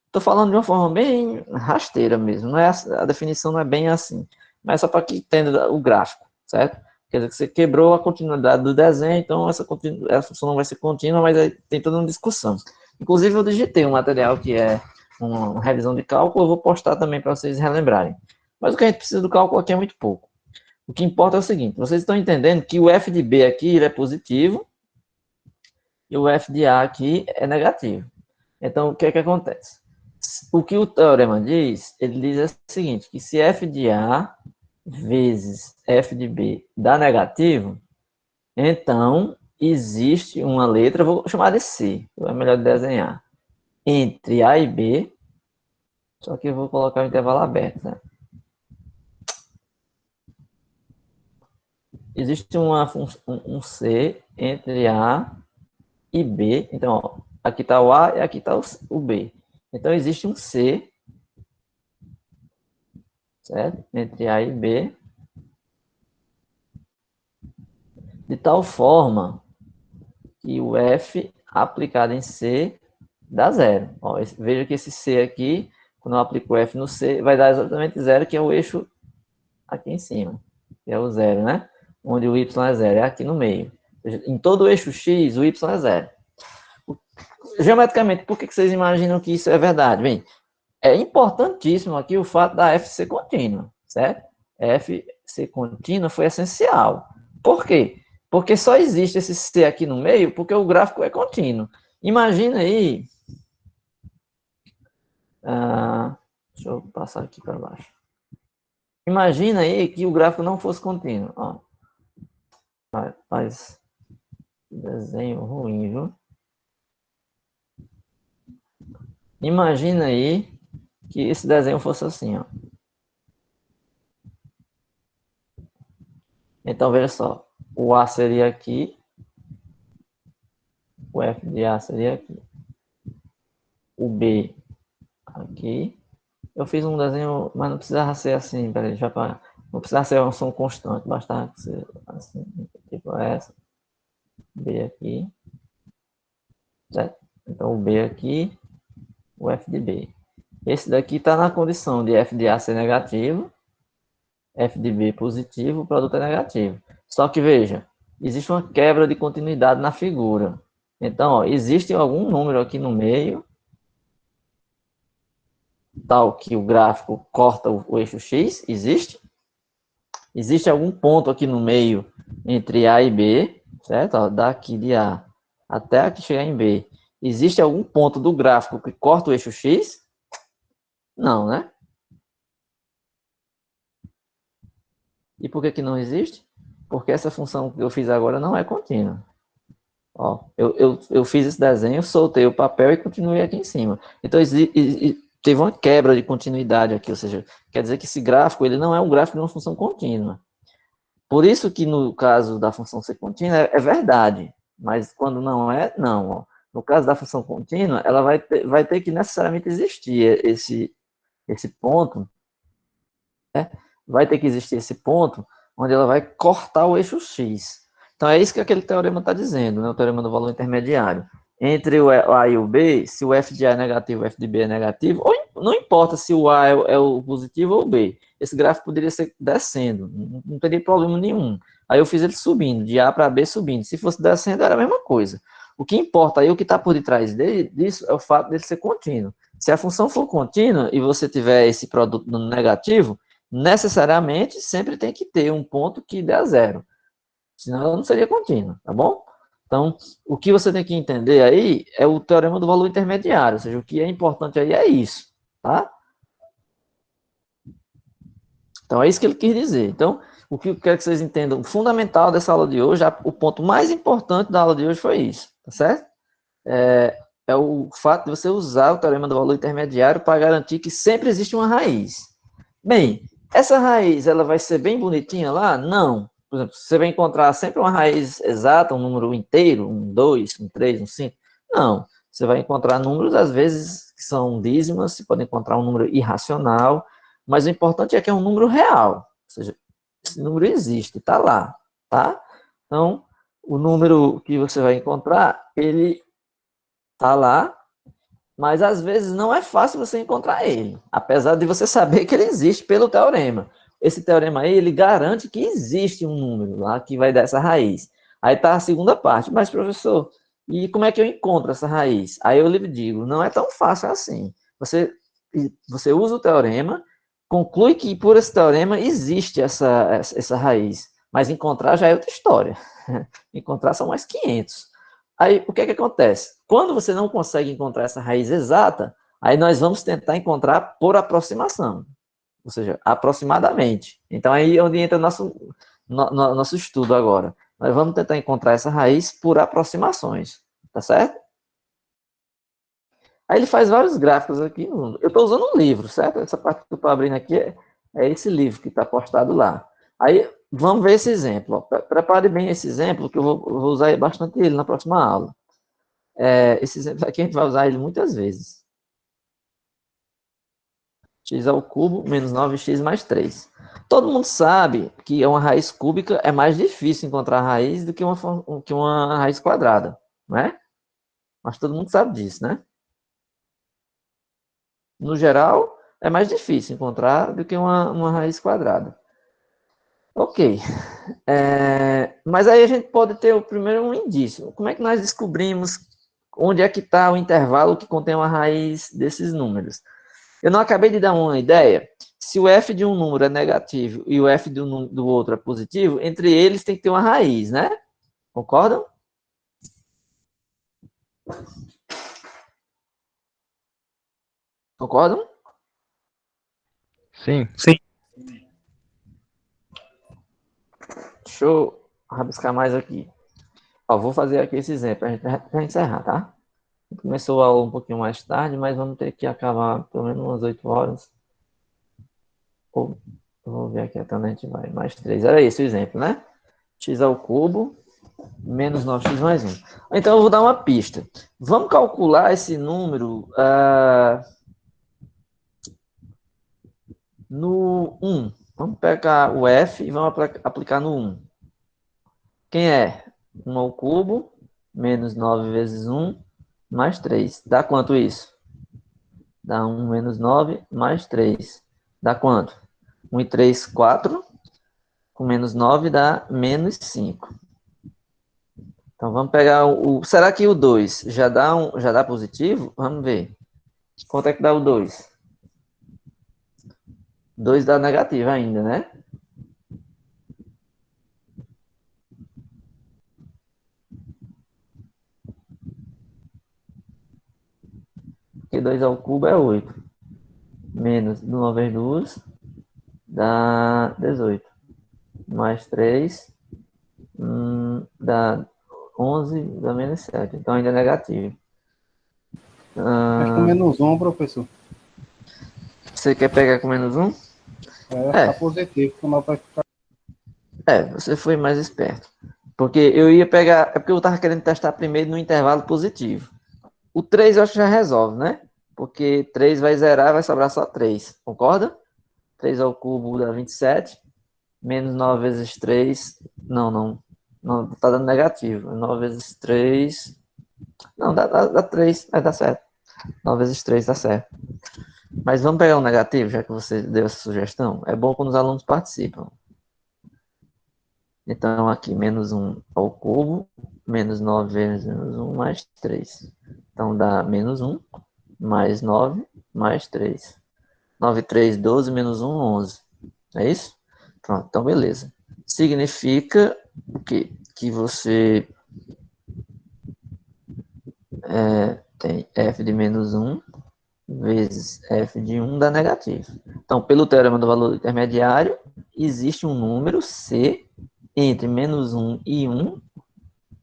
Estou falando de uma forma bem rasteira mesmo, não é a definição não é bem assim, mas só para que entenda o gráfico, certo? Quer dizer que você quebrou a continuidade do desenho, então essa função não vai ser contínua, mas tem toda uma discussão. Inclusive eu digitei um material que é uma revisão de cálculo, eu vou postar também para vocês relembrarem. Mas o que a gente precisa do cálculo aqui é muito pouco. O que importa é o seguinte, vocês estão entendendo que o f de B aqui ele é positivo e o f de A aqui é negativo. Então, o que é que acontece? O que o teorema diz, ele diz o seguinte, que se f de A vezes f de B dá negativo, então existe uma letra, vou chamar de C, é melhor desenhar, entre A e B, só que eu vou colocar o intervalo aberto, né? Existe um C entre A e B. Então, ó, aqui está o A e aqui está o B. Então, existe um C, certo? Entre A e B, de tal forma que o F aplicado em C dá zero. Ó, veja que esse C aqui, quando eu aplico o F no C, vai dar exatamente zero, que é o eixo aqui em cima, que é o zero, né? Onde o Y é zero, é aqui no meio. Em todo o eixo X, o Y é zero. Geometricamente, por que vocês imaginam que isso é verdade? Bem, é importantíssimo aqui o fato da F ser contínua, certo? F ser contínua foi essencial. Por quê? Porque só existe esse C aqui no meio porque o gráfico é contínuo. Imagina aí... deixa eu passar aqui para baixo. Imagina aí que o gráfico não fosse contínuo. Ó, faz desenho ruim, viu? Imagina aí que esse desenho fosse assim, ó. Então, veja só. O A seria aqui. O F de A seria aqui. O B aqui. Eu fiz um desenho, mas não precisava ser assim, peraí, já para... Não precisava ser uma som constante, bastava ser assim, tipo essa. B aqui. Certo? Então, o B aqui, o F de B. Esse daqui está na condição de F de A ser negativo, F de B positivo, o produto é negativo. Só que, veja, existe uma quebra de continuidade na figura. Então, ó, existe algum número aqui no meio, tal que o gráfico corta o eixo X, existe. Existe algum ponto aqui no meio entre A e B, certo? Ó, daqui de A até aqui chegar em B. Existe algum ponto do gráfico que corta o eixo X? Não, né? E por que que não existe? Porque essa função que eu fiz agora não é contínua. Ó, eu fiz esse desenho, soltei o papel e continuei aqui em cima. Então, teve uma quebra de continuidade aqui, ou seja, quer dizer que esse gráfico ele não é um gráfico de uma função contínua. Por isso que no caso da função ser contínua é verdade, mas quando não é, não. Ó. No caso da função contínua, ela vai ter que necessariamente existir esse ponto, né? Vai ter que existir esse ponto onde ela vai cortar o eixo x. Então é isso que aquele teorema está dizendo, né? O teorema do valor intermediário. Entre o A e o B, se o f de A é negativo, o f de B é negativo, ou não importa se o A é o positivo ou o B. Esse gráfico poderia ser descendo, não teria problema nenhum. Aí eu fiz ele subindo, de A para B subindo. Se fosse descendo, era a mesma coisa. O que importa aí, o que está por detrás disso, é o fato dele ser contínuo. Se a função for contínua e você tiver esse produto no negativo, necessariamente sempre tem que ter um ponto que dê a zero. Senão ela não seria contínua, tá bom? Então, o que você tem que entender aí é o teorema do valor intermediário, ou seja, o que é importante aí é isso, tá? Então, é isso que ele quis dizer. Então, o que eu quero que vocês entendam, o fundamental dessa aula de hoje, o ponto mais importante da aula de hoje foi isso, tá certo? É o fato de você usar o teorema do valor intermediário para garantir que sempre existe uma raiz. Bem, essa raiz, ela vai ser bem bonitinha lá? Não. Por exemplo, você vai encontrar sempre uma raiz exata, um número inteiro, um 2, um 3, um 5. Não. Você vai encontrar números, às vezes, que são dízimas, você pode encontrar um número irracional, mas o importante é que é um número real. Ou seja, esse número existe, está lá, tá? Então, o número que você vai encontrar, ele está lá, mas às vezes não é fácil você encontrar ele, apesar de você saber que ele existe pelo teorema. Esse teorema aí, ele garante que existe um número lá que vai dar essa raiz. Aí está a segunda parte, mas professor, e como é que eu encontro essa raiz? Aí eu lhe digo, não é tão fácil assim. Você usa o teorema, conclui que por esse teorema existe essa raiz, mas encontrar já é outra história. Encontrar são mais 500. Aí, o que é que acontece? Quando você não consegue encontrar essa raiz exata, aí nós vamos tentar encontrar por aproximação, ou seja, aproximadamente. Então, aí é onde entra nosso estudo agora. Nós vamos tentar encontrar essa raiz por aproximações, tá certo? Aí ele faz vários gráficos aqui. Eu estou usando um livro, certo? Essa parte que eu estou abrindo aqui é esse livro que está postado lá. Aí, vamos ver esse exemplo. Ó. Prepare bem esse exemplo, que eu vou usar bastante ele na próxima aula. Esse exemplo aqui a gente vai usar ele muitas vezes. X ao cubo menos 9x mais 3. Todo mundo sabe que uma raiz cúbica é mais difícil encontrar raiz do que uma raiz quadrada, não é? Mas todo mundo sabe disso, né? No geral, é mais difícil encontrar do que uma raiz quadrada. Ok. Mas aí a gente pode ter o primeiro um indício. Como é que nós descobrimos onde é que está o intervalo que contém uma raiz desses números? Eu não acabei de dar uma ideia? Se o f de um número é negativo e o f do outro é positivo, entre eles tem que ter uma raiz, né? Concordam? Concordam? Sim. Deixa eu rabiscar mais aqui. Ó, vou fazer aqui esse exemplo para encerrar, tá? Começou a aula um pouquinho mais tarde, mas vamos ter que acabar pelo menos umas 8 horas. Ou, vou ver aqui até onde a gente vai. Mais 3. Era esse o exemplo, né? X ao cubo menos 9x mais 1. Então, eu vou dar uma pista. Vamos calcular esse número no 1. Vamos pegar o f e vamos aplicar no 1. Quem é? 1 ao cubo menos 9 vezes 1 mais 3. Dá quanto isso? Dá 1 menos 9 mais 3. Dá quanto? 1 e 3, 4. Com menos 9 dá menos 5. Então, vamos pegar será que o 2 já dá positivo? Vamos ver. Quanto é que dá o 2? 2 dá negativo ainda, né? 2 ao cubo é 8. Menos 9 vezes 2 dá 18. Mais 3 dá 11, dá menos 7. Então ainda é negativo. Mas com menos 1, professor. Você quer pegar com menos 1? Vai ficar positivo, senão vai ficar... Você foi mais esperto. Porque eu ia pegar... É porque eu estava querendo testar primeiro no intervalo positivo. O 3 eu acho que já resolve, né? Porque 3 vai zerar, vai sobrar só 3. Concorda? 3 ao cubo dá 27. Menos 9 vezes 3... Não, tá dando negativo. 9 vezes 3... Não, dá 3. Vai dar certo. 9 vezes 3 dá certo. Mas vamos pegar um negativo, já que você deu essa sugestão. É bom quando os alunos participam. Então, aqui, menos 1 ao cubo, menos 9 vezes menos 1, mais 3. Então, dá menos 1, mais 9, mais 3. 9, 3, 12, menos 1, 11. É isso? Pronto, então beleza. Significa o quê? Que você tem f de menos 1 vezes f de 1 dá negativo. Então, pelo teorema do valor intermediário, existe um número C entre menos 1 e 1,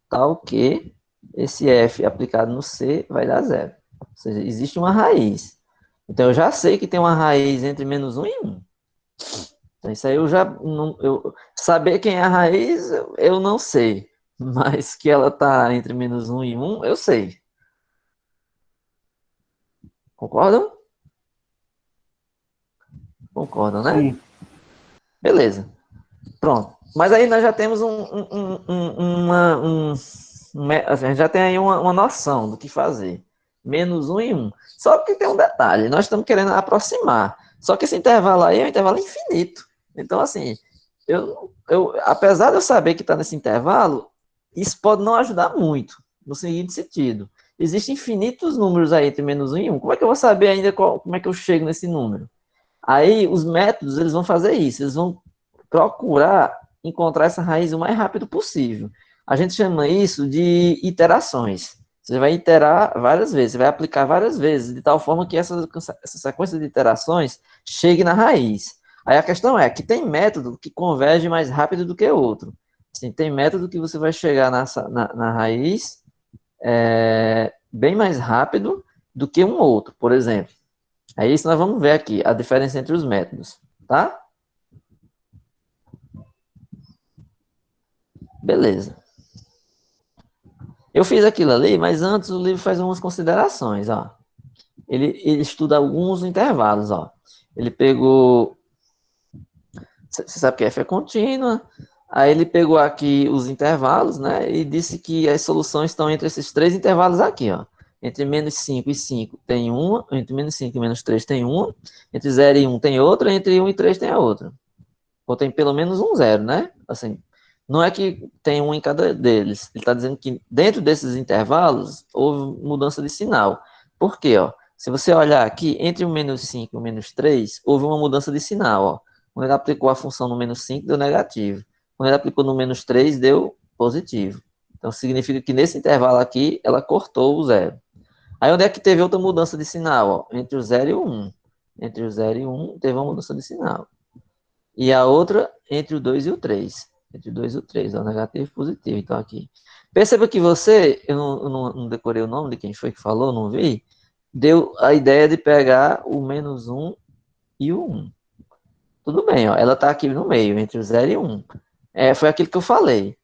tal que esse f aplicado no C vai dar zero. Ou seja, existe uma raiz. Então, eu já sei que tem uma raiz entre menos 1 e 1. Então, isso aí eu já... Não, saber quem é a raiz, eu não sei. Mas que ela está entre menos 1 e 1, eu sei. Concordam? Concordam, né? Sim. Beleza. Pronto. Mas aí nós já temos a gente já tem aí uma noção do que fazer. Menos 1 e 1. Só que tem um detalhe, nós estamos querendo aproximar. Só que esse intervalo aí é um intervalo infinito. Então, assim, apesar de eu saber que está nesse intervalo, isso pode não ajudar muito, no seguinte sentido. Existem infinitos números aí entre menos 1 e 1. Como é que eu vou saber ainda como é que eu chego nesse número? Aí, os métodos, eles vão fazer isso. Eles vão procurar encontrar essa raiz o mais rápido possível. A gente chama isso de iterações. Você vai iterar várias vezes, você vai aplicar várias vezes, de tal forma que essa sequência de iterações chegue na raiz. Aí a questão é que tem método que converge mais rápido do que outro. Assim, tem método que você vai chegar na raiz bem mais rápido do que um outro, por exemplo. É isso, nós vamos ver aqui a diferença entre os métodos, tá? Beleza. Eu fiz aquilo ali, mas antes o livro faz umas considerações, ó. Ele estuda alguns intervalos, ó. Ele pegou... Você sabe que F é contínua. Aí ele pegou aqui os intervalos, né? E disse que as soluções estão entre esses três intervalos aqui, ó. Entre menos 5 e 5 tem uma, entre menos 5 e menos 3 tem uma, entre 0 e 1 tem outra, entre 1 e 3 tem a outra. Ou tem pelo menos um zero, né? Assim, não é que tem um em cada deles. Ele está dizendo que dentro desses intervalos houve mudança de sinal. Por quê? Ó? Se você olhar aqui, entre o menos 5 e o menos 3, houve uma mudança de sinal. Ó. Quando ele aplicou a função no menos 5, deu negativo. Quando ele aplicou no menos 3, deu positivo. Então, significa que nesse intervalo aqui, ela cortou o zero. Aí, onde é que teve outra mudança de sinal? Ó? Entre o 0 e o 1. Entre o 0 e o 1, teve uma mudança de sinal. E a outra entre o 2 e o 3. Entre o 2 e o 3, ó, negativo e positivo. Então, aqui. Perceba que você, eu não decorei o nome de quem foi que falou, não vi, deu a ideia de pegar o menos 1 e o 1. Tudo bem, ó, ela está aqui no meio, entre o 0 e o 1. Foi aquilo que eu falei.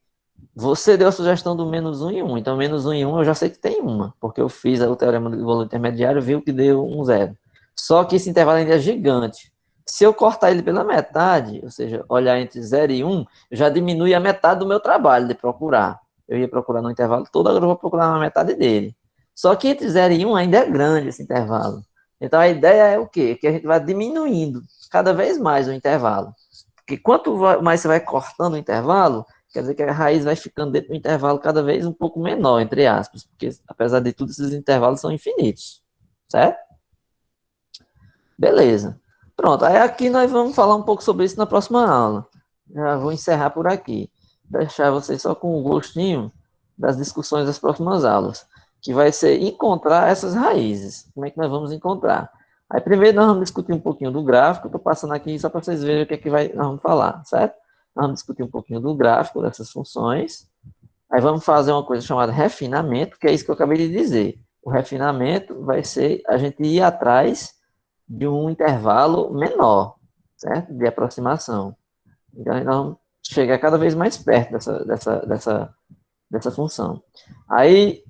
Você deu a sugestão do menos 1 e 1. Então, menos 1 e 1 eu já sei que tem uma, porque eu fiz o teorema do valor intermediário e vi que deu um zero. Só que esse intervalo ainda é gigante. Se eu cortar ele pela metade, ou seja, olhar entre 0 e 1, já diminui a metade do meu trabalho de procurar. Eu ia procurar no intervalo todo, agora eu vou procurar na metade dele. Só que entre 0 e 1 ainda é grande esse intervalo. Então a ideia é o quê? Que a gente vai diminuindo cada vez mais o intervalo. Porque quanto mais você vai cortando o intervalo, quer dizer que a raiz vai ficando dentro do intervalo cada vez um pouco menor, entre aspas. Porque, apesar de tudo, esses intervalos são infinitos. Certo? Beleza. Pronto, aí aqui nós vamos falar um pouco sobre isso na próxima aula. Já vou encerrar por aqui. Deixar vocês só com o gostinho das discussões das próximas aulas. que vai ser encontrar essas raízes. Como é que nós vamos encontrar? Aí primeiro nós vamos discutir um pouquinho do gráfico, estou passando aqui só para vocês verem o que é que nós vamos falar, certo? Nós vamos discutir um pouquinho do gráfico dessas funções. Aí vamos fazer uma coisa chamada refinamento, que é isso que eu acabei de dizer. O refinamento vai ser a gente ir atrás de um intervalo menor, certo? De aproximação. Então, nós vamos chegar cada vez mais perto dessa função. Aí,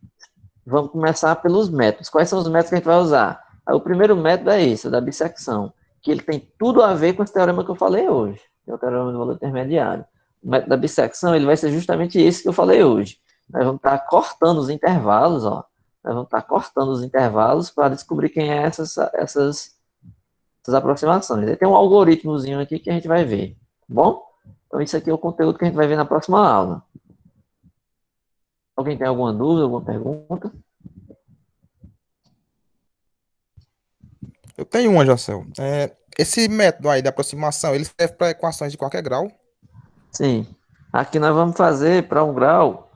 vamos começar pelos métodos. Quais são os métodos que a gente vai usar? Aí, o primeiro método é esse, o da bissecção, que ele tem tudo a ver com esse teorema que eu falei hoje, que é o teorema do valor intermediário. O método da bissecção, ele vai ser justamente esse que eu falei hoje. Nós vamos estar cortando os intervalos, ó. Nós vamos estar cortando os intervalos para descobrir quem é essas aproximações. Aí tem um algoritmozinho aqui que a gente vai ver, tá bom? Então, isso aqui é o conteúdo que a gente vai ver na próxima aula. Alguém tem alguma dúvida, alguma pergunta? Eu tenho uma, Jacel. Esse método aí de aproximação, ele serve para equações de qualquer grau? Sim. Aqui nós vamos fazer para um grau,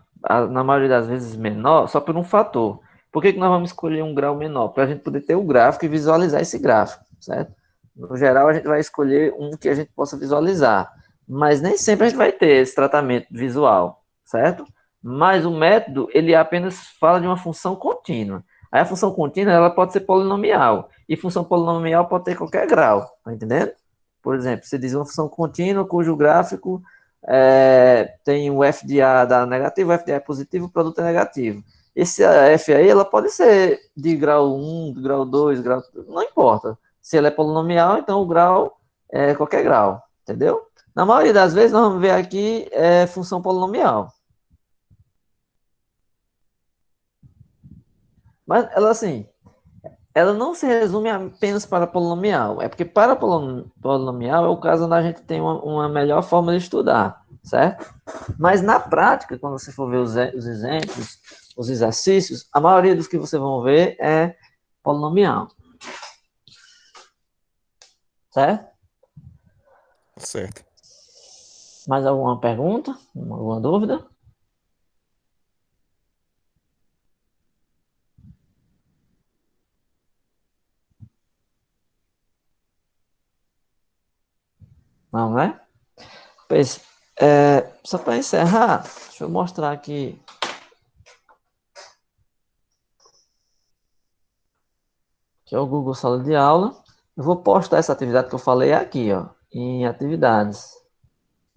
na maioria das vezes menor, só por um fator. Por que nós vamos escolher um grau menor? Para a gente poder ter o gráfico e visualizar esse gráfico, certo? No geral, a gente vai escolher um que a gente possa visualizar. Mas nem sempre a gente vai ter esse tratamento visual, certo? Mas o método, ele apenas fala de uma função contínua. Aí a função contínua, ela pode ser polinomial. E função polinomial pode ter qualquer grau, tá entendendo? Por exemplo, você diz uma função contínua cujo gráfico tem o f de A dá negativo, o f de A é positivo, o produto é negativo. Esse f aí, ela pode ser de grau 1, de grau 2, grau... não importa. Se ela é polinomial, então o grau é qualquer grau, entendeu? Na maioria das vezes, nós vamos ver aqui função polinomial. Mas ela, assim, ela não se resume apenas para polinomial. É porque para polinomial é o caso onde a gente tem uma melhor forma de estudar, certo? Mas na prática, quando você for ver os exemplos, os exercícios, a maioria dos que vocês vão ver é polinomial. Certo? Certo. Mais alguma pergunta? Alguma dúvida? Não, né? Pois, só para encerrar, deixa eu mostrar aqui. Que é o Google Sala de Aula. Eu vou postar essa atividade que eu falei aqui, ó, em atividades.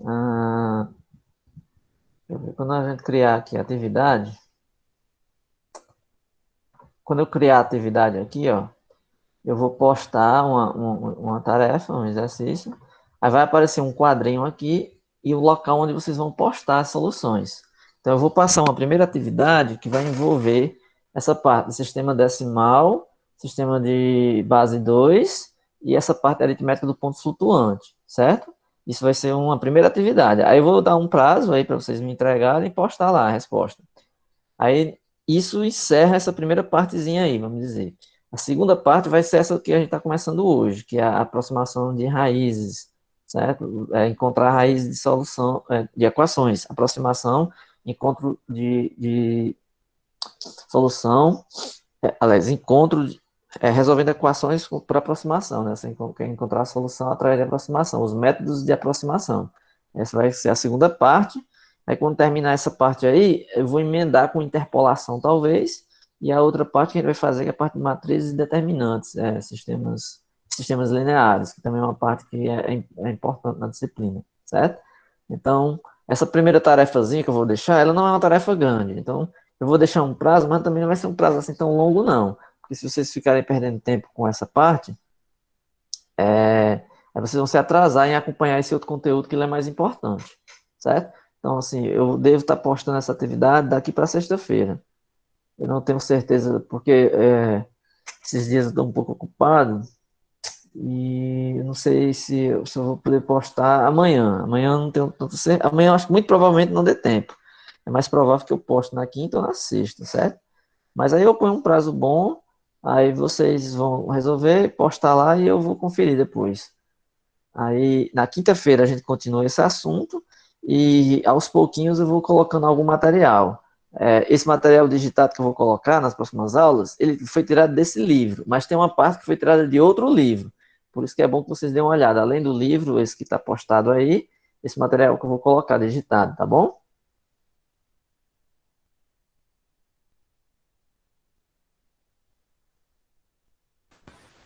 Deixa eu ver, quando a gente criar aqui a atividade, quando eu criar a atividade aqui, ó, eu vou postar uma tarefa, um exercício, aí vai aparecer um quadrinho aqui e o local onde vocês vão postar as soluções. Então, eu vou passar uma primeira atividade que vai envolver essa parte do sistema decimal, sistema de base 2 e essa parte aritmética do ponto flutuante, certo? Isso vai ser uma primeira atividade. Aí eu vou dar um prazo aí para vocês me entregarem e postar lá a resposta. Aí isso encerra essa primeira partezinha aí, vamos dizer. A segunda parte vai ser essa que a gente está começando hoje, que é a aproximação de raízes, certo? Encontrar raízes de solução, de equações. Aproximação, encontro de solução, aliás, encontro, resolvendo equações por aproximação, né? Você quer encontrar a solução através de aproximação, os métodos de aproximação. Essa vai ser a segunda parte. Aí, quando terminar essa parte aí, eu vou emendar com interpolação, talvez, e a outra parte que a gente vai fazer é a parte de matrizes e determinantes, sistemas lineares, que também é uma parte que é importante na disciplina, certo? Então, essa primeira tarefazinha que eu vou deixar, ela não é uma tarefa grande, então eu vou deixar um prazo, mas também não vai ser um prazo assim tão longo, não, porque se vocês ficarem perdendo tempo com essa parte, aí vocês vão se atrasar em acompanhar esse outro conteúdo que ele é mais importante, certo? Então, assim, eu devo estar postando essa atividade daqui para sexta-feira. Eu não tenho certeza, porque esses dias eu estou um pouco ocupado e eu não sei se eu vou poder postar amanhã. Amanhã eu não tenho tanto certeza. Amanhã eu acho que muito provavelmente não dê tempo. É mais provável que eu poste na quinta ou na sexta, certo? Mas aí eu ponho um prazo bom, aí vocês vão resolver, postar lá e eu vou conferir depois. Aí, na quinta-feira, a gente continua esse assunto e, aos pouquinhos, eu vou colocando algum material. Esse material digitado que eu vou colocar nas próximas aulas, ele foi tirado desse livro, mas tem uma parte que foi tirada de outro livro. Por isso que é bom que vocês dêem uma olhada. Além do livro, esse que está postado aí, esse material que eu vou colocar digitado, tá bom?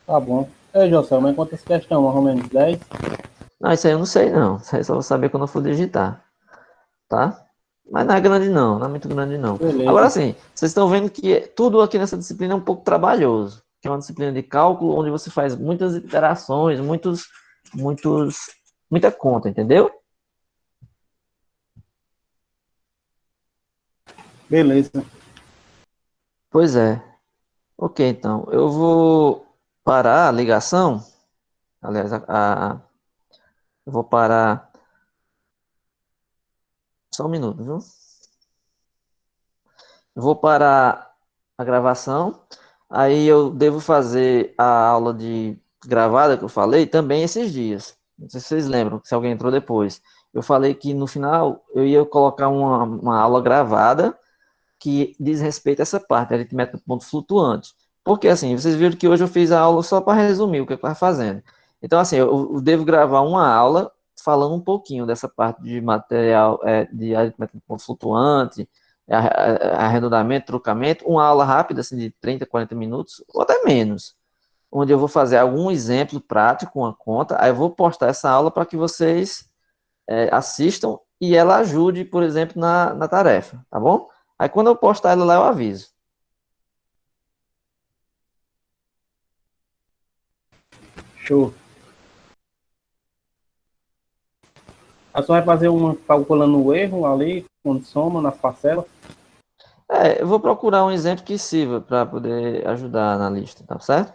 Tá bom. Ei, José, mas quantas questões? Mais ou menos 10? Não, isso aí eu não sei não. Isso aí só vou saber quando eu for digitar, tá? Mas não é grande não, não é muito grande não. Agora Beleza. sim, vocês estão vendo que tudo aqui nessa disciplina é um pouco trabalhoso. Que é uma disciplina de cálculo onde você faz muitas iterações, muitos, muita conta, entendeu? Beleza. Pois é. Ok, então, eu vou parar a ligação. Aliás, eu vou parar só um minuto, viu? Eu vou parar a gravação. Aí eu devo fazer a aula de gravada que eu falei também esses dias. Não sei se vocês lembram, se alguém entrou depois. Eu falei que no final eu ia colocar uma aula gravada que diz respeito a essa parte, aritmética de ponto flutuante. Porque assim, vocês viram que hoje eu fiz a aula só para resumir o que eu estava fazendo. Então, assim, eu devo gravar uma aula falando um pouquinho dessa parte de material, de aritmética de ponto flutuante, arredondamento, trucamento, uma aula rápida, assim, de 30, 40 minutos, ou até menos, onde eu vou fazer algum exemplo prático, uma conta, aí eu vou postar essa aula para que vocês assistam e ela ajude, por exemplo, na tarefa, tá bom? Aí quando eu postar ela lá, eu aviso. Show. A senhora vai fazer uma calculando o erro ali, quando soma nas parcelas? Eu vou procurar um exemplo que sirva para poder ajudar na lista, tá certo?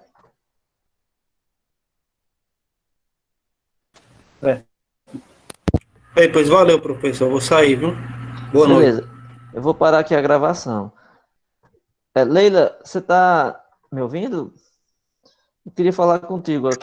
É. Ei, pois valeu, professor. Vou sair, viu? Boa noite. Beleza. Eu vou parar aqui a gravação. Leila, você está me ouvindo? Eu queria falar contigo aqui.